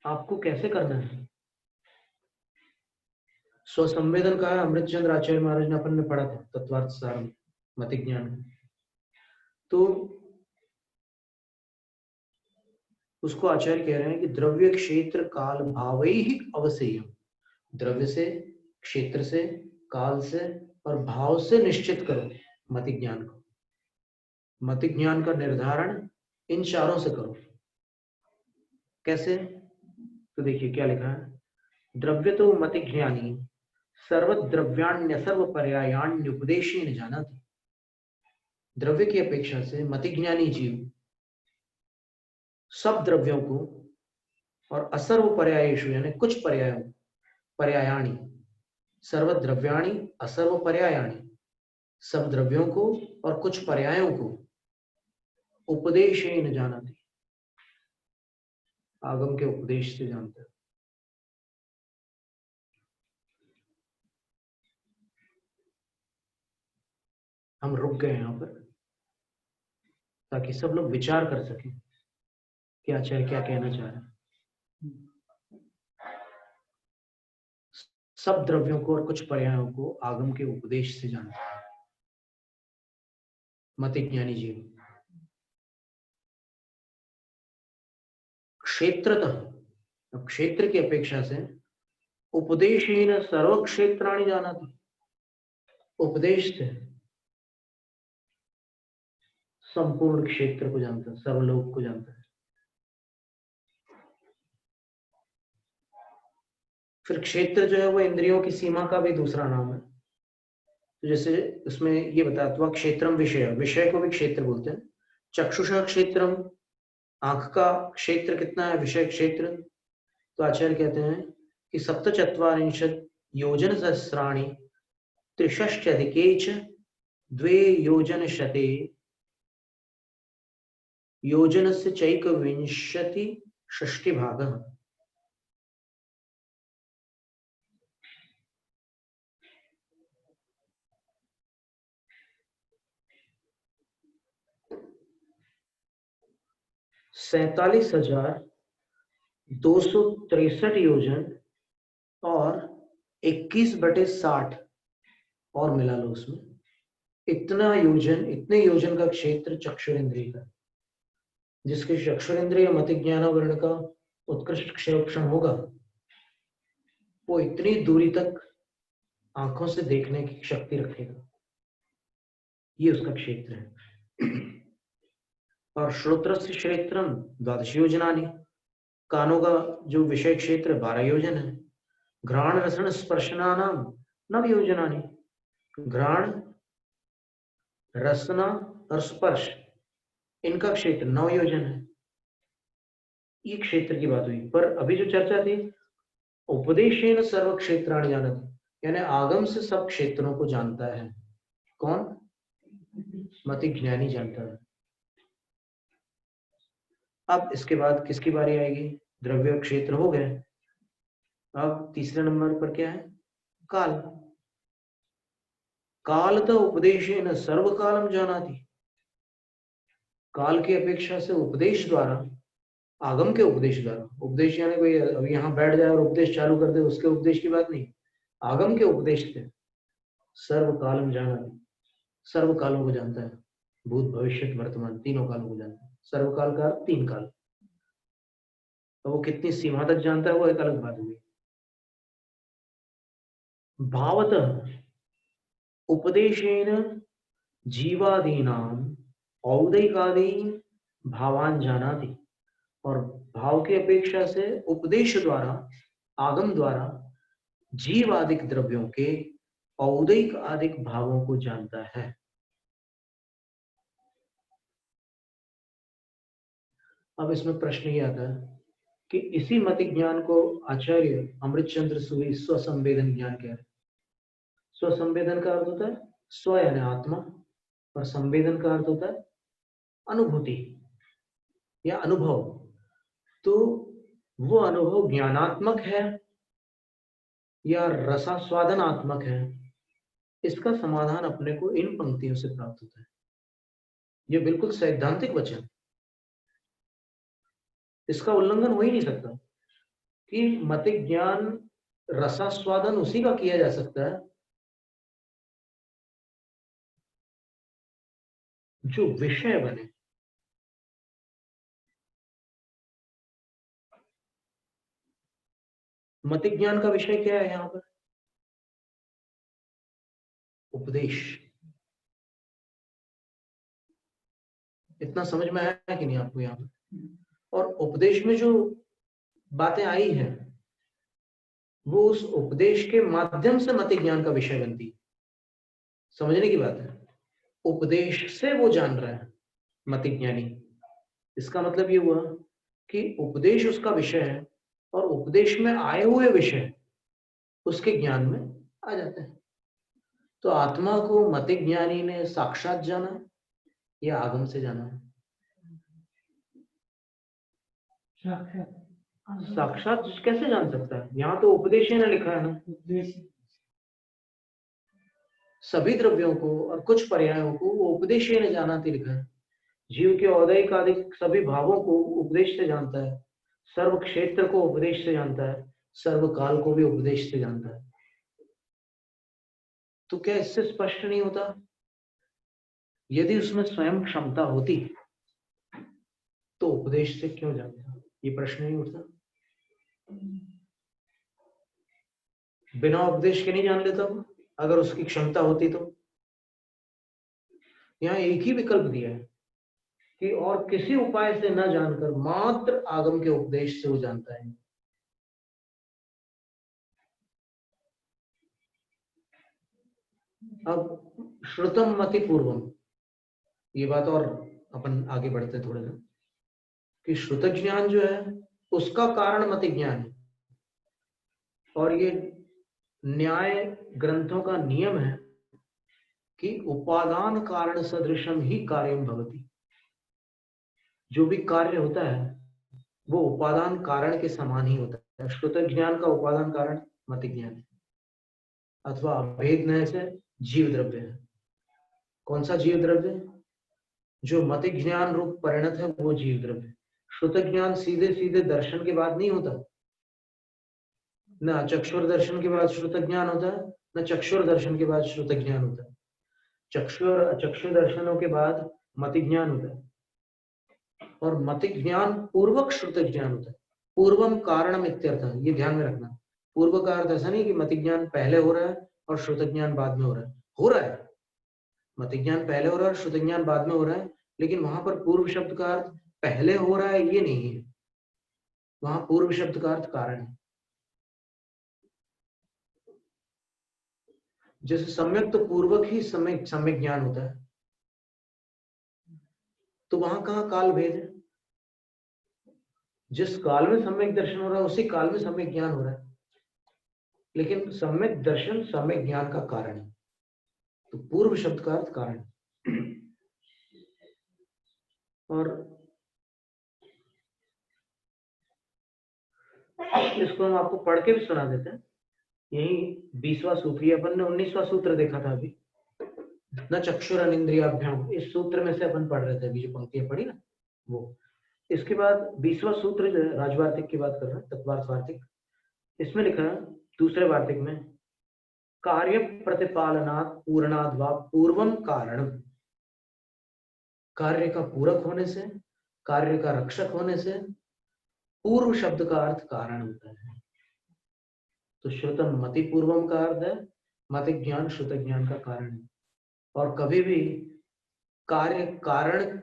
आपको कैसे करना है। स्वसंवेदन का है अमृतचंद्र आचार्य महाराज ने अपन ने पढ़ा था तत्वार्थ सार में मति ज्ञान। तो उसको आचार्य कह रहे हैं कि द्रव्य क्षेत्र काल भावैहि अवसेयम्। द्रव्य से, क्षेत्र से, काल से और भाव से निश्चित करो मति ज्ञान को। मति ज्ञान का निर्धारण इन चारों से करो। कैसे? तो देखिए क्या लिखा है, द्रव्य तो मति ज्ञानी सर्वद्रव्याण्य सर्व पर्यायान्युपदेशेन जानाति। द्रव्य की अपेक्षा से मति ज्ञानी जीव सब द्रव्यों को और असर्व पर्यायेषु यानी कुछ पर्यायों, पर्यायाणि सर्वद्रव्याणि असर्व पर्यायाणि, सब द्रव्यों को और कुछ पर्यायों को उपदेशेन जानाति, आगम के उपदेश से जानता है। हम रुक गए यहाँ पर ताकि सब लोग विचार कर सकें कि आचार्य क्या कहना चाह रहे हैं। सब द्रव्यों को और कुछ पर्यायों को आगम के उपदेश से जानता है मति ज्ञानी जीव। क्षेत्रतः, अब क्षेत्र की अपेक्षा से उपदेशेन सर्व क्षेत्राणि जानाति, उपदेश से संपूर्ण क्षेत्र को जानता है, सर्वलोक को जानता है। फिर क्षेत्र जो है वो इंद्रियों की सीमा का भी दूसरा नाम है। तो जैसे उसमें ये बताया तो क्षेत्रम विषय, विषय को भी क्षेत्र बोलते हैं। चक्षुषा क्षेत्रम, आंख का क्षेत्र कितना है, विषय क्षेत्र। तो आचार्य कहते हैं कि सप्तचत्वारिंशत् योजन सहस्राणि त्रिषष्ट्यधिके च द्वे योजन शते योजनस्य चैकविंशति षष्टि भागः। $47,263 योजन और 21/60 और मिला लो उसमें, इतना योजन, इतने योजन का क्षेत्र चक्षुरेंद्रिय का, जिसके चक्षुरेंद्रिय मति ज्ञान वर्ण का उत्कृष्ट क्षेत्रक्षण होगा, वो इतनी दूरी तक आंखों से देखने की शक्ति रखेगा, ये उसका क्षेत्र है। और श्रोत्रस्य क्षेत्रम 12 योजनानि, कानों का जो विषय क्षेत्र 12 योजन है। घ्राण रसण स्पर्शनानाम 9 योजनानि, घ्राण रसना और स्पर्श इनका क्षेत्र 9 योजन है। ये क्षेत्र की बात हुई। पर अभी जो चर्चा थी उपदेशेन सर्व क्षेत्राणि जानति, यानी आगम से सब क्षेत्रों को जानता है। कौन? मति ज्ञानी जानता है। अब इसके बाद किसकी बारी आएगी? द्रव्य क्षेत्र हो गए। अब तीसरे नंबर पर क्या है? काल। कालतः उपदेशेन सर्व कालम जानाति, काल की अपेक्षा से उपदेश द्वारा, आगम के उपदेश द्वारा, उपदेश यानी कोई अब यहाँ बैठ जाए और उपदेश चालू कर दे, उसके उपदेश की बात नहीं, आगम के उपदेश से सर्व कालम जानाति, सर्व कालों को जानता है, भूत भविष्य वर्तमान तीनों कालों को जानता है। सर्वकाल का 3 काल। वो कितनी सीमा तक जानता है वो एक अलग बात हुई। भावतः उपदेशेन जीवादीनाम औदैकादीन भावान जानाति, और भाव की अपेक्षा से उपदेश द्वारा, आगम द्वारा जीवादिक द्रव्यों के औदैक आदिक भावों को जानता है। अब इसमें प्रश्न ये आता है कि इसी मति ज्ञान को आचार्य अमृतचंद्र सूरी स्वसंवेदन ज्ञान कह रहे हैं। स्वसंवेदन का अर्थ होता है स्व यानी आत्मा, और संवेदन का अर्थ होता है अनुभूति या अनुभव। तो वो अनुभव ज्ञानात्मक है या रसास्वादनात्मक है, इसका समाधान अपने को इन पंक्तियों से प्राप्त होता है। ये बिल्कुल सैद्धांतिक वचन, इसका उल्लंघन हो ही नहीं सकता कि मति ज्ञान रसास्वादन उसी का किया जा सकता है जो विषय बने। मति ज्ञान का विषय क्या है यहाँ पर? उपदेश। इतना समझ में आया कि नहीं आपको यहाँ पर? और उपदेश में जो बातें आई हैं वो उस उपदेश के माध्यम से मति ज्ञान का विषय बनती है। समझने की बात है, उपदेश से वो जान रहा है मति ज्ञानी। इसका मतलब ये हुआ कि उपदेश उसका विषय है और उपदेश में आए हुए विषय उसके ज्ञान में आ जाते हैं। तो आत्मा को मति ज्ञानी ने साक्षात जाना या आगम से जाना है? साक्षात कैसे जान सकता है? यहाँ तो उपदेश ही ना लिखा है ना। सभी द्रव्यों को और कुछ पर्यायों को वो उपदेश ही ने जाना थी लिखा है। जीव के औदैक आदिक सभी भावों को उपदेश से जानता है, सर्व क्षेत्र को उपदेश से जानता है, सर्व काल को भी उपदेश से जानता है। तो क्या इससे स्पष्ट नहीं होता? यदि उसमें स्वयं क्षमता होती तो उपदेश से क्यों जानता? ये प्रश्न नहीं उठता। बिना उपदेश के नहीं जान लेता वो, अगर उसकी क्षमता होती तो। यहाँ एक ही विकल्प दिया है कि और किसी उपाय से न जानकर मात्र आगम के उपदेश से वो जानता है। अब श्रुतम मति पूर्वम, ये बात और अपन आगे बढ़ते थोड़ा सा कि श्रुत ज्ञान जो है उसका कारण मति ज्ञान है, और ये न्याय ग्रंथों का नियम है कि उपादान कारण सदृशम ही कार्यम भवति। जो भी कार्य होता है वो उपादान कारण के समान ही होता है। श्रुत ज्ञान का उपादान कारण मति ज्ञान है, अथवा अभेद न्याय से जीव द्रव्य है। कौन सा जीव द्रव्य? जो मति ज्ञान रूप परिणत है वो जीव द्रव्य। श्रुत ज्ञान सीधे सीधे दर्शन के बाद नहीं होता, न चक्षुर दर्शन के बाद श्रुत ज्ञान होता है, न चक्षुर दर्शन के बाद श्रुत ज्ञान होता है। चक्षुर दर्शनों के बाद मति ज्ञान होता है, और मति ज्ञान पूर्वक श्रुत ज्ञान होता है। पूर्वम कारणम इत्यर्थ, ये ध्यान में रखना। पूर्व का अर्थ ऐसा नहीं कि मति ज्ञान पहले हो रहा है और श्रुत ज्ञान बाद में हो रहा है। हो रहा है, मति ज्ञान पहले हो रहा है और श्रुत ज्ञान बाद में हो रहा है, लेकिन वहां पर पूर्व शब्द का अर्थ पहले हो रहा है ये नहीं है, वहां पूर्व शब्द का अर्थ कारण है। जैसे सम्यक तो पूर्वक ही सम्यक ज्ञान होता है, तो वहां कहाँ काल भेद है? जिस काल में सम्यक दर्शन हो रहा है उसी काल में सम्यक ज्ञान हो रहा है, लेकिन सम्यक दर्शन सम्यक ज्ञान का कारण है। तो पूर्व शब्द का अर्थ कारण। और इसको हम आपको पढ़ के भी सुना देते हैं। यही 20वां सूत्र, अपन ने 19वां सूत्र देखा था अभी, न चक्षुर इंद्रियाभ्याम। इस सूत्र में से अपन पढ़ रहे थे अभी, जो पंक्तियां पढ़ी ना वो। इसके बाद 20वां सूत्र जो है राजवार्तिक की बात कर रहे हैं, तत्वार्थ वार्तिक। इसमें लिखा है दूसरे वार्तिक में, कार्य प्रतिपालनात् पूर्णाद् वा पूर्वम कारणम। कार्य का पूरक होने से, कार्य का रक्षक होने से पूर्व शब्द का अर्थ कारण होता है। तो श्रुतम मति पूर्वम का अर्थ है मति ज्ञान श्रुत ज्ञान का कारण है। और कभी भी कार्य कारण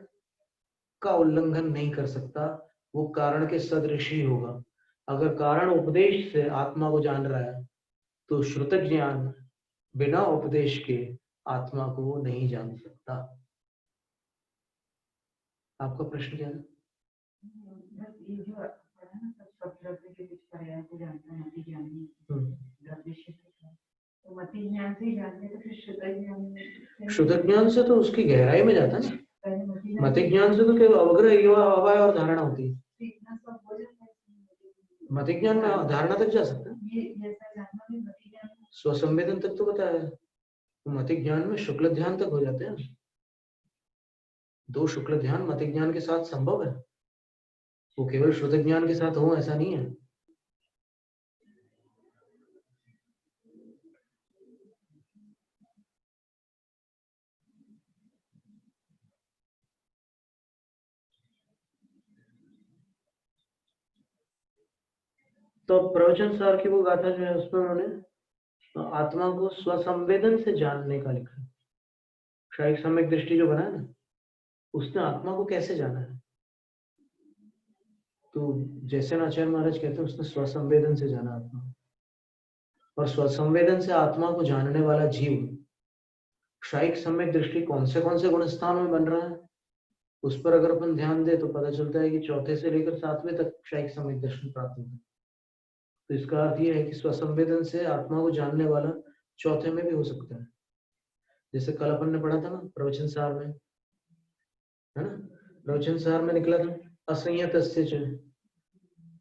का उल्लंघन नहीं कर सकता, वो कारण के सदृश ही होगा। अगर कारण उपदेश से आत्मा को जान रहा है तो श्रुत ज्ञान बिना उपदेश के आत्मा को नहीं जान सकता। आपका प्रश्न क्या है? ये जो पढ़ा ना सब द्रव्य के कुछ पर्याय को जानता है मति ज्ञान ही द्रव्य क्षेत्र का, तो मति ज्ञान से ही जानते तो फिर शुद्ध ज्ञान से तो उसकी गहराई में जाता है ना। मति ज्ञान से तो केवल अवग्रह युवा अवय और धारणा होती है। मति ज्ञान में धारणा तक जा सकता है, स्वसंवेदन तक तो बताया है। मति ज्ञान में शुक्ल ध्यान तक हो जाते हैं। 2 शुक्ल ध्यान मति ज्ञान के साथ संभव है, वो केवल शुद्ध ज्ञान के साथ हो ऐसा नहीं है। तो प्रवचन सार की वो गाथा जो है उसमें उन्होंने आत्मा को स्वसंवेदन से जानने का लिखा। शायद सम्यक दृष्टि जो बना है ना, उसने आत्मा को कैसे जाना है। तो जैसे आचार्य महाराज कहते हैं उसने स्वसंवेदन से जाना आत्मा, और स्वसंवेदन से आत्मा को जानने वाला जीव शायिक सम्यक दृष्टि कौन से गुण स्थान में बन रहा है, उस पर अगर अपन ध्यान दे तो पता चलता है कि 4थे से लेकर 7वें तक शायिक सम्यक दर्शन प्राप्त होता है। तो इसका अर्थ यह है कि स्वसंवेदन से आत्मा को जानने वाला 4थे में भी हो सकता है। जैसे कल अपन ने पढ़ा था ना प्रवचन सार में, है ना, प्रवचन सार में निकला था असंयतस्य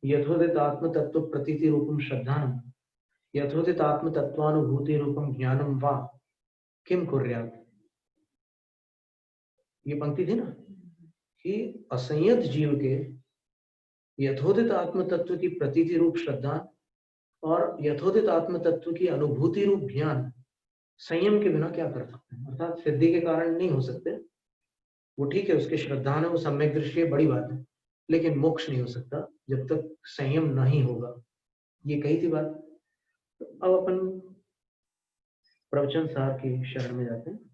यथोदित आत्म तत्व प्रतीति रूपम श्रद्धानम यथोदित आत्म तत्वानुभूति रूपम ज्ञानम वा किम कुर्यात्। ये पंक्ति थी ना कि असंयत जीव के यथोदित आत्म तत्व की प्रतीति रूप श्रद्धा और यथोदित आत्म तत्व की अनुभूति रूप ज्ञान संयम के बिना क्या कर सकते हैं, अर्थात सिद्धि के कारण नहीं हो सकते। वो ठीक है, उसके श्रद्धा है, वो सम्यक दृष्टि बड़ी बात है, लेकिन मोक्ष नहीं हो सकता जब तक संयम नहीं होगा। ये कही थी बात। तो अब अपन प्रवचन सार की शरण में जाते हैं।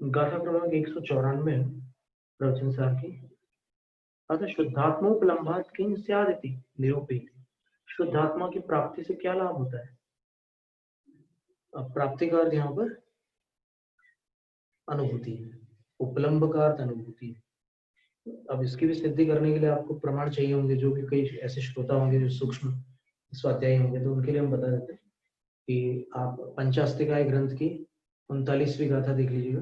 गाथा क्रमांक 194 प्रवचन सार की। अतः शुद्धात्मोपलम्भात् किं स्यादिति निरूपित। शुद्धात्मा की प्राप्ति से क्या लाभ होता है। अब प्राप्ति का अर्थ यहाँ पर अनुभूति है, उपलम्भ का अर्थ अनुभूति है। अब इसकी भी सिद्धि करने के लिए आपको प्रमाण चाहिए होंगे, जो भी कई ऐसे श्रोता होंगे जो सूक्ष्म स्वाध्यायी होंगे, तो उनके लिए हम बता देते हैं कि आप पंचास्तिकाय ग्रंथ की 39वीं गाथा देख लीजिएगा।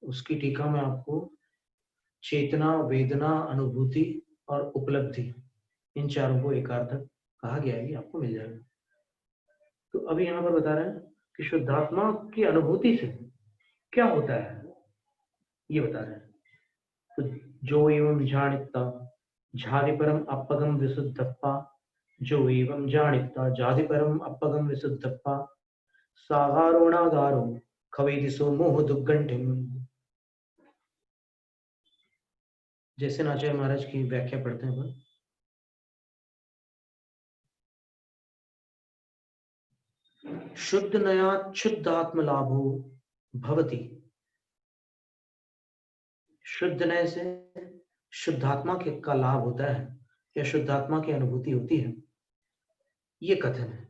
उसकी टीका में आपको चेतना, वेदना, अनुभूति और उपलब्धि, इन चारों को एकार्थक कहा गया है, आपको मिल जाएगा। तो अभी यहाँ पर बता रहे हैं कि शुद्धात्मा की अनुभूति से क्या होता है, ये बता रहे हैं। तो जो एवं जानिता झादि परम अपगम विशुद्धप्पा, जो एवं जानिता जादि परम अपगम विशुद्धप्पा, सागारोणागारो खवेदिसो मोह दुग्गंठिम। जैसे आचार्य महाराज की व्याख्या पढ़ते हैं। शुद्ध नया शुद्ध आत्म लाभो भवति। शुद्ध नय से शुद्धात्मा के का लाभ होता है या शुद्धात्मा की अनुभूति होती है, ये कथन है।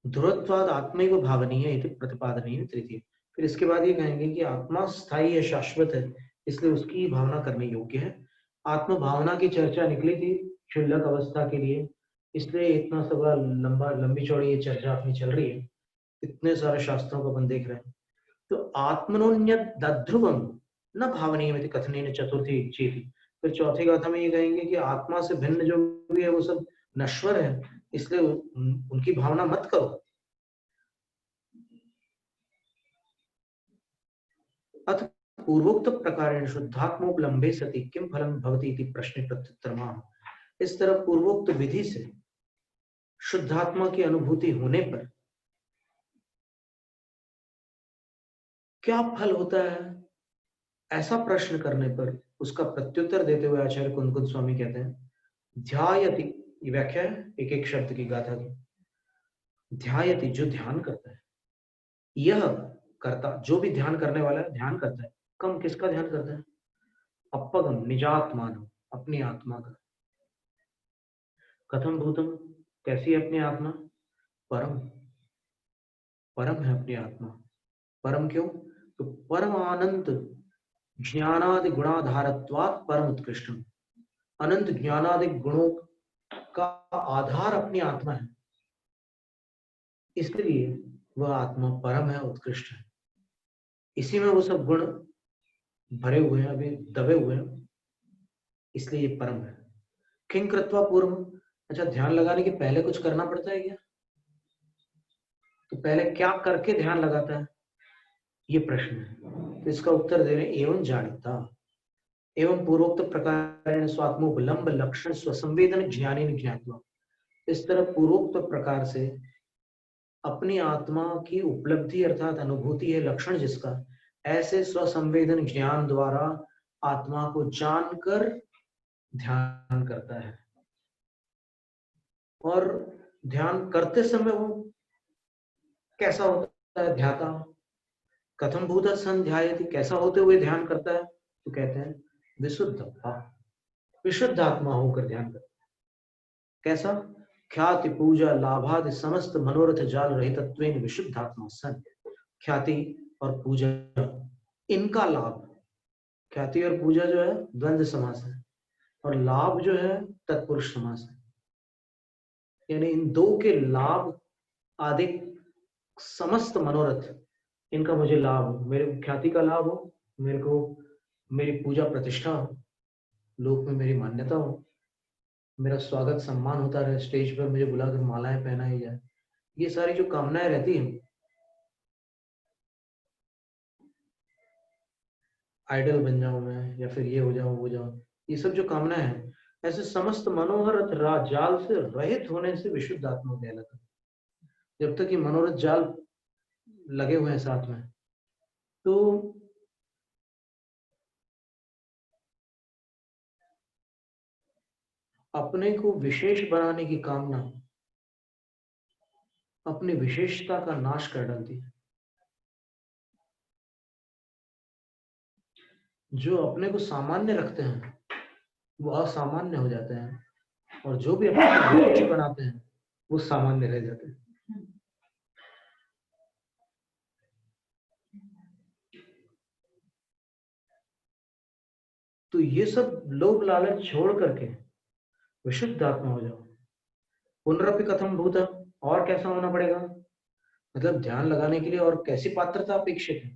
ध्रुवत्वाद आत्मैव भावनीय इति प्रतिपादनीय तृतीय। फिर इसके बाद ये कहेंगे कि आत्मा स्थायी है, शाश्वत है, इसलिए उसकी भावना करने योग्य है। आत्म भावना की चर्चा निकली थी क्षुल्लक अवस्था के लिए, इसलिए इतना सबा लंबी चौड़ी ये चर्चा अपनी चल रही है। इतने सारे शास्त्रों को अपन देख रहे हैं। तो आत्मनोन्यत दध्रुवम न भावनीय कथनेन चतुर्थी चेति फिर चौथी गाथा में ये कहेंगे कि आत्मा से भिन्न जो भी है वो सब नश्वर है, इसलिए उनकी भावना मत करो। अथ पूर्वोक्त प्रकारेण शुद्धात्मोपलम्बे सति किम फलम भवति इति प्रश्ने प्रत्युत्तरमाह। इस तरह पूर्वोक्त विधि से शुद्धात्मा की अनुभूति होने पर क्या फल होता है, ऐसा प्रश्न करने पर उसका प्रत्युत्तर देते हुए आचार्य कुंदकुंद स्वामी कहते हैं, ध्यायति, ये व्याख्या है एक एक शब्द की गाथा की। ध्यायति, जो ध्यान करता है, यह करता, जो भी ध्यान करने वाला है, ध्यान करता है। कम किसका ध्यान करता है? अपगम, निजात्मान, अपनी आत्मा का। कथम भूतम, कैसी है अपनी आत्मा? परम, परम है अपनी आत्मा। परम क्यों? तो परम अनंत ज्ञानादि गुणाधारत्वात् परम उत्कृष्टम, अनंत ज्ञानादि गुणों का आधार अपनी आत्मा है, इसलिए वह आत्मा परम है, उत्कृष्ट है। इसी में वो सब गुण भरे हुए हैं, अभी दबे हुए हैं, इसलिए ये परम है। किं कृत्वा पूर्व, अच्छा ध्यान लगाने के पहले कुछ करना पड़ता है क्या? तो पहले क्या करके ध्यान लगाता है, ये प्रश्न है। तो इसका उत्तर दे रहे हैं, एवं जानिता एवं पूर्वोक्त प्रकार स्वात्मोपलम्ब लक्षण स्वसंवेदन ज्ञानी ज्ञात्वा। इस तरह पूर्वोक्त प्रकार से अपनी आत्मा की उपलब्धि अर्थात अनुभूति है लक्षण जिसका, ऐसे स्वसंवेदन ज्ञान द्वारा आत्मा को जानकर ध्यान करता है। और ध्यान करते समय वो कैसा होता है? ध्याता कथम भूत संध्यायति, कैसा होते हुए ध्यान करता है? तो कहते हैं विशुद्ध, विशुद्ध आत्मा होकर ध्यान करता है। कैसा? ख्याति पूजा लाभादि समस्त मनोरथ जाल रहितत्वेन विशुद्ध आत्मा सन। ख्याति और पूजा, इनका लाभ, ख्याति और पूजा जो है द्वंद्व समास है, और लाभ जो है तत्पुरुष समास है। यानी इन दो के लाभ आदि समस्त मनोरथ, इनका मुझे लाभ हो, मेरे ख्याति का लाभ हो, मेरे को मेरी पूजा प्रतिष्ठा हो, लोक में मेरी मान्यता हो, मेरा स्वागत सम्मान होता रहे, स्टेज पर मुझे बुलाकर मालाएं पहनाई जाए, ये सारी जो कामनाएं रहती हैं, आइडल बन जाऊं मैं, या फिर ये हो जाऊं वो जाऊं, ये सब जो कामनाएं हैं, ऐसे समस्त मनोहरथ जाल से रहित होने से विशुद्ध आत्मा कहलाता है। जब तक ये मनोरथ जाल लगे हुए हैं साथ में, तो अपने को विशेष बनाने की कामना अपनी विशेषता का नाश कर डालती है। जो अपने को सामान्य रखते हैं वो असामान्य हो जाते हैं, और जो भी अपने को विशेष बनाते हैं वो सामान्य रह जाते हैं। तो ये सब लोभ लालच छोड़ करके विशुद्ध आत्मा हो जाओ। पुनरपि कथम भूत, और कैसा होना पड़ेगा? मतलब ध्यान लगाने के लिए और कैसी पात्रता अपेक्षित है?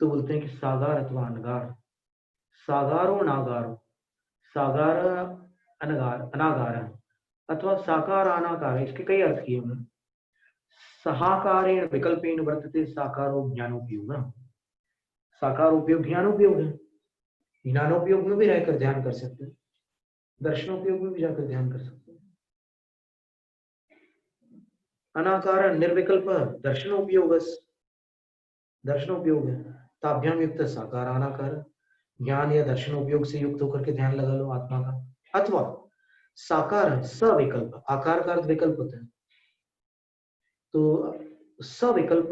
तो बोलते हैं कि सागार अथवा अनगार, सागारो नागारो, सागार अनगार अनागार अथवा साकार अनाकार, इसके कई अर्थ किए हमने। सहाकारेण विकल्पेन वर्तते साकारो ज्ञानोपयोग। साकार उपयोग ज्ञानोपयोग है, ज्ञानोपयोग में भी रहकर ध्यान कर सकते हैं, दर्शनोपयोग में भी जाकर ध्यान कर सकते हैं। अनाकार निर्विकल्प दर्शनोपयोग, दर्शनोपयोग है। ताभ्याम युक्त साकार अनाकार, ज्ञान या दर्शनोपयोग से युक्त होकर के ध्यान लगा लो आत्मा का। अथवा साकार सविकल्प, आकार का अर्थ विकल्प होता है, तो सविकल्प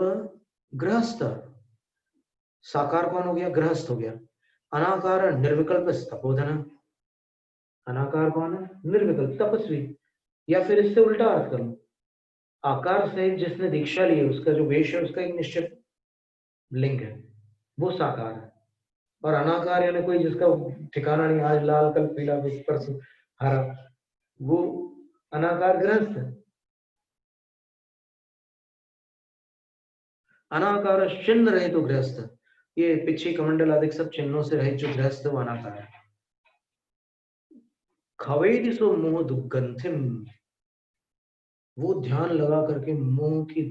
गृहस्थ, साकार कौन हो गया? गृहस्थ हो गया। अनाकार निर्विकल्प तपोधन, अनाकार कौन है? निर्विकल्प तपस्वी। या फिर इससे उल्टा अर्थ कर लो, आकार से जिसने दीक्षा ली है उसका जो वेश है उसका एक निश्चित लिंग है, वो साकार है। और अनाकार यानी कोई जिसका ठिकाना नहीं, आज लाल कल पीला परसों हरा, वो अनाकार गृहस्थ है। अनाकार चिन्ह रहे तो गृहस्थ, ये पिछी कमंडल आदि सब चिन्हों से रहित जो गृहस्थ वो अनाकार है। खवेदि सो मोह दुर्गंधिम, वो ध्यान लगा करके मोह की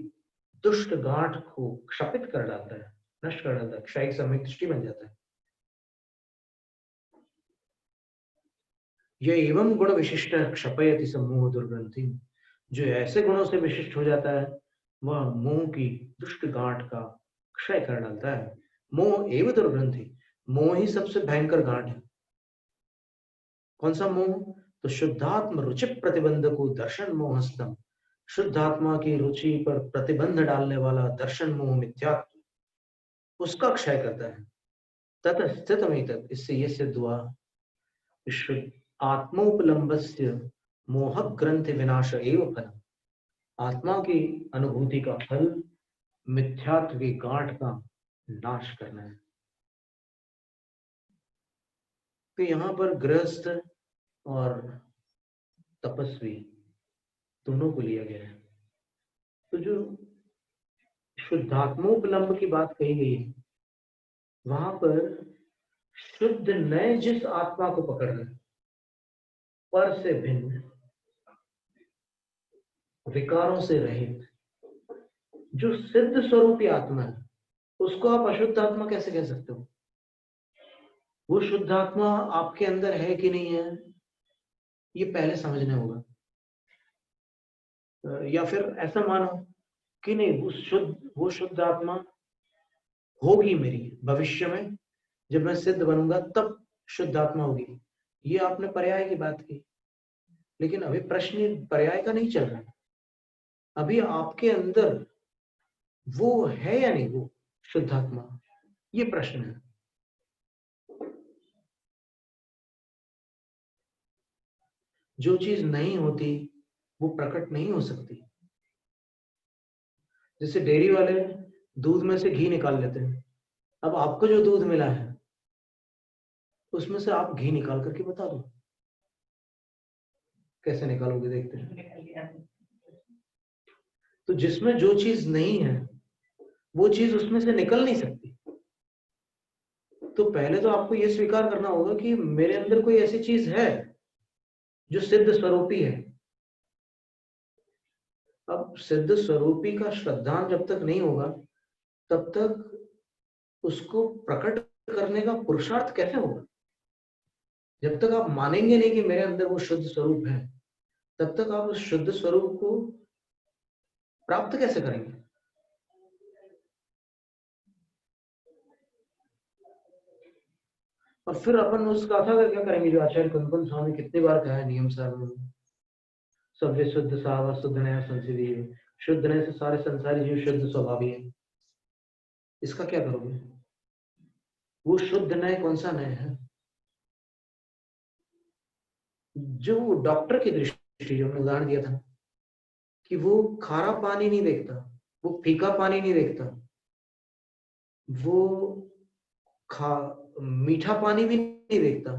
दुष्ट गांठ को क्षपित कर डालता है, नष्ट कर डालता है, क्षय समय दृष्टि बन जाता है। ये एवं गुण विशिष्ट क्षपयति समूह दुर्ग्रंथि, जो ऐसे गुणों से विशिष्ट हो जाता है वह मोह की दुष्ट गांठ का क्षय कर डालता है। मोह एवं दुर्ग्रंथि, मोह ही सबसे भयंकर गांठ है। कौन सा मोह? तो शुद्धात्म रुचि प्रतिबंधको दर्शन मोहस्तम, शुद्धात्मा की रुचि पर प्रतिबंध डालने वाला दर्शन मोह मिथ्यात्व, उसका क्षय करता है। ततः स्थितमेतत्, इससे यह सिद्ध हुआ शुद्ध आत्मोपलम्बस्य मोह ग्रंथि विनाश एव फलम, आत्मा की अनुभूति का फल मिथ्यात्व की गांठ का नाश करना है। तो यहाँ पर गृहस्थ और तपस्वी दोनों को लिया गया है। तो जो शुद्धात्मोपलम्ब की बात कही गई है वहां पर शुद्ध नए जिस आत्मा को पकड़ रहे, पर से भिन्न, विकारों से रहित, जो सिद्ध स्वरूपी आत्मा है, उसको आप अशुद्ध आत्मा कैसे कह सकते हो? वो शुद्ध आत्मा आपके अंदर है कि नहीं है, ये पहले समझना होगा। या फिर ऐसा मानो कि नहीं, वो शुद्ध आत्मा होगी मेरी भविष्य में, जब मैं सिद्ध बनूंगा तब शुद्ध आत्मा होगी। ये आपने पर्याय की बात की, लेकिन अभी प्रश्न पर्याय का नहीं चल रहा है। अभी आपके अंदर वो है या नहीं, वो शुद्ध आत्मा, ये प्रश्न है। जो चीज नहीं होती वो प्रकट नहीं हो सकती। जैसे डेयरी वाले दूध में से घी निकाल लेते हैं। अब आपको जो दूध मिला है उसमें से आप घी निकाल करके बता दो, कैसे निकालोगे? देखते हैं। तो जिसमें जो चीज नहीं है वो चीज उसमें से निकल नहीं सकती। तो पहले तो आपको यह स्वीकार करना होगा कि मेरे अंदर कोई ऐसी चीज है जो सिद्ध स्वरूपी है। अब सिद्ध स्वरूपी का श्रद्धांत जब तक नहीं होगा तब तक उसको प्रकट करने का पुरुषार्थ कैसे होगा? जब तक आप मानेंगे नहीं कि मेरे अंदर वो शुद्ध स्वरूप है, तब तक आप उस शुद्ध स्वरूप को प्राप्त कैसे करेंगे? और फिर अपन उस गाथा का क्या करेंगे जो आचार्य कुंदकुंद स्वामी कितनी बार कहा है नियम सार में, सभ्य शुद्ध सावा शुद्ध नया संसीदीय, शुद्ध नए से सारे संसारी जीव शुद्ध स्वभावी है। इसका क्या करोगे? वो शुद्ध नए कौन सा नए है? जो डॉक्टर की दृष्टि, जो हमने उदाहरण दिया था कि वो खारा पानी नहीं देखता, वो फीका पानी नहीं देखता, वो मीठा पानी भी नहीं देखता,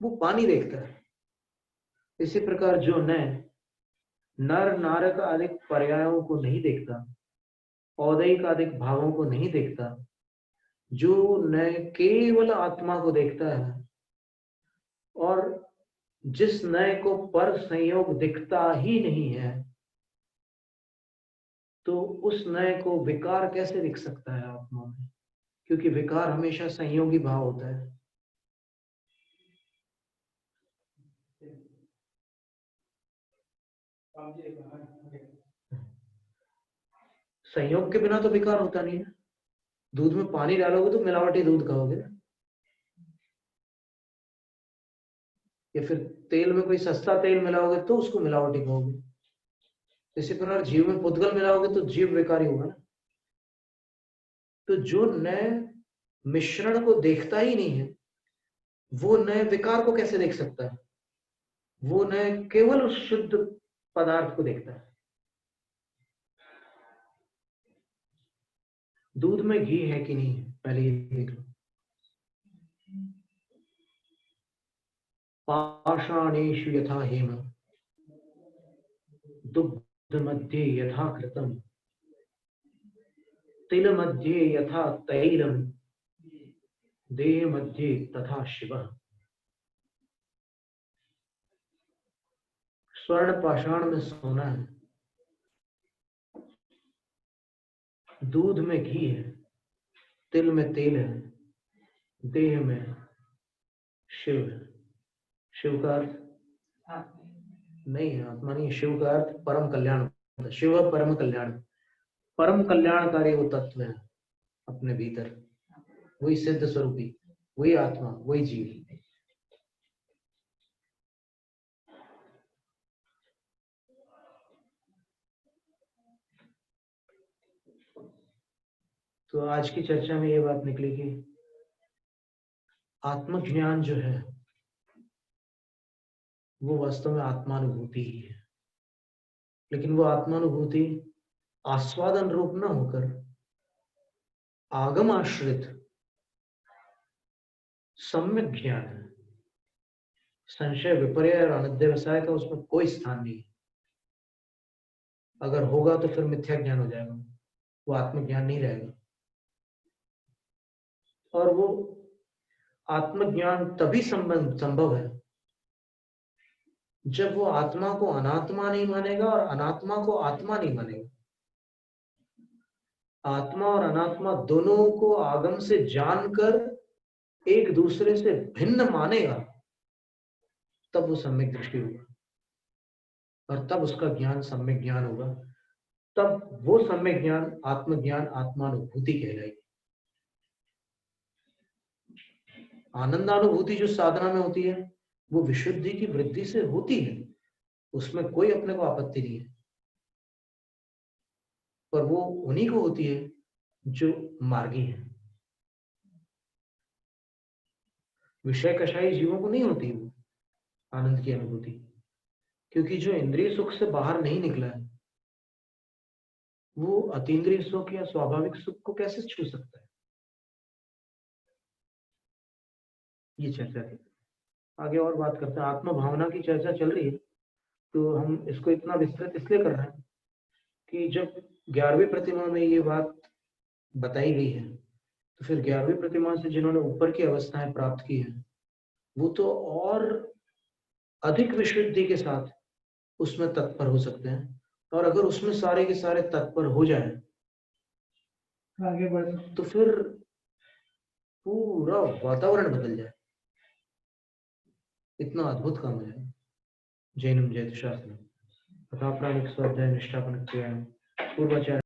वो पानी देखता है। इसी प्रकार जो नए नर नारक आदि पर्यायों को नहीं देखता, औदैहिक आदि भावों को नहीं देखता, जो नए केवल आत्मा को देखता है, और जिस नए को पर संयोग दिखता ही नहीं है, तो उस नए को विकार कैसे दिख सकता है आत्मा में? क्योंकि विकार हमेशा संयोगी भाव होता है। संयोग के बिना तो विकार होता नहीं है। दूध में पानी डालोगे तो मिलावटी दूध कहोगे, या फिर तेल में कोई सस्ता तेल मिलाओगे तो उसको मिलावटी कहोगे। इसी प्रकार जीव में पुद्गल मिलाओगे तो जीव विकारी होगा ना। तो जो नए मिश्रण को देखता ही नहीं है, वो नए विकार को कैसे देख सकता है? वो नए केवल उस शुद्ध पदार्थ को देखता है। दूध में घी है कि नहीं है पहले ये देख लो। पाषाणेषु यथा हेम, दुग्ध मध्ये यथा घृतम, तिल मध्ये यथा तैलम, देह मध्ये तथा शिव। स्वर्ण पाषाण में सोना है, दूध में घी है, तिल में तेल है, देह में शिव है। शिव का अर्थ नहीं है, आत्मा नहीं, शिव का अर्थ परम कल्याण। शिव परम कल्याण, परम कल्याणकारी वो तत्व है अपने भीतर, वही सिद्ध स्वरूपी, वही आत्मा, वही जीव। तो आज की चर्चा में ये बात निकली कि आत्मज्ञान जो है वो वास्तव में आत्मानुभूति ही है, लेकिन वो आत्मानुभूति आस्वादन रूप न होकर आगम आश्रित सम्यक ज्ञान है। संशय, विपर्य और अनध्यवसाय का उसमें कोई स्थान नहीं है। अगर होगा तो फिर मिथ्या ज्ञान हो जाएगा, वो आत्मज्ञान नहीं रहेगा। और वो आत्मज्ञान तभी संभव है जब वो आत्मा को अनात्मा नहीं मानेगा और अनात्मा को आत्मा नहीं मानेगा। आत्मा और अनात्मा दोनों को आगम से जानकर एक दूसरे से भिन्न मानेगा, तब वो सम्यक दृष्टि होगा और तब उसका ज्ञान सम्यक ज्ञान होगा। तब वो सम्यक ज्ञान आत्मज्ञान, आत्मानुभूति कहलाएगी। आनंदानुभूति जो साधना में होती है वो विशुद्धि की वृद्धि से होती है, उसमें कोई अपने को आपत्ति नहीं है, पर वो उन्हीं को होती है जो मार्गी है। विषय कषाई जीवों को नहीं होती वो आनंद की अनुभूति, क्योंकि जो इंद्रिय सुख से बाहर नहीं निकला है वो अतीन्द्रिय सुख या स्वाभाविक सुख को कैसे छू सकता है। ये चर्चा थी, आगे और बात करते हैं। आत्म भावना की चर्चा चल रही है, तो हम इसको इतना विस्तृत इसलिए कर रहे हैं कि जब 11वीं प्रतिमा में ये बात बताई गई है, तो फिर 11वीं प्रतिमा से जिन्होंने ऊपर की अवस्थाएं प्राप्त की है वो तो और अधिक विशुद्धि के साथ उसमें तत्पर हो सकते हैं। और अगर उसमें सारे के सारे तत्पर हो जाए आगे बढ़ तो फिर पूरा वातावरण बदल जाए, इतना अद्भुत काम है। जैनम जयत शास्त्र, कथा प्राणिक स्वाध्याय निष्ठापन क्रिया, पूर्वाचार्य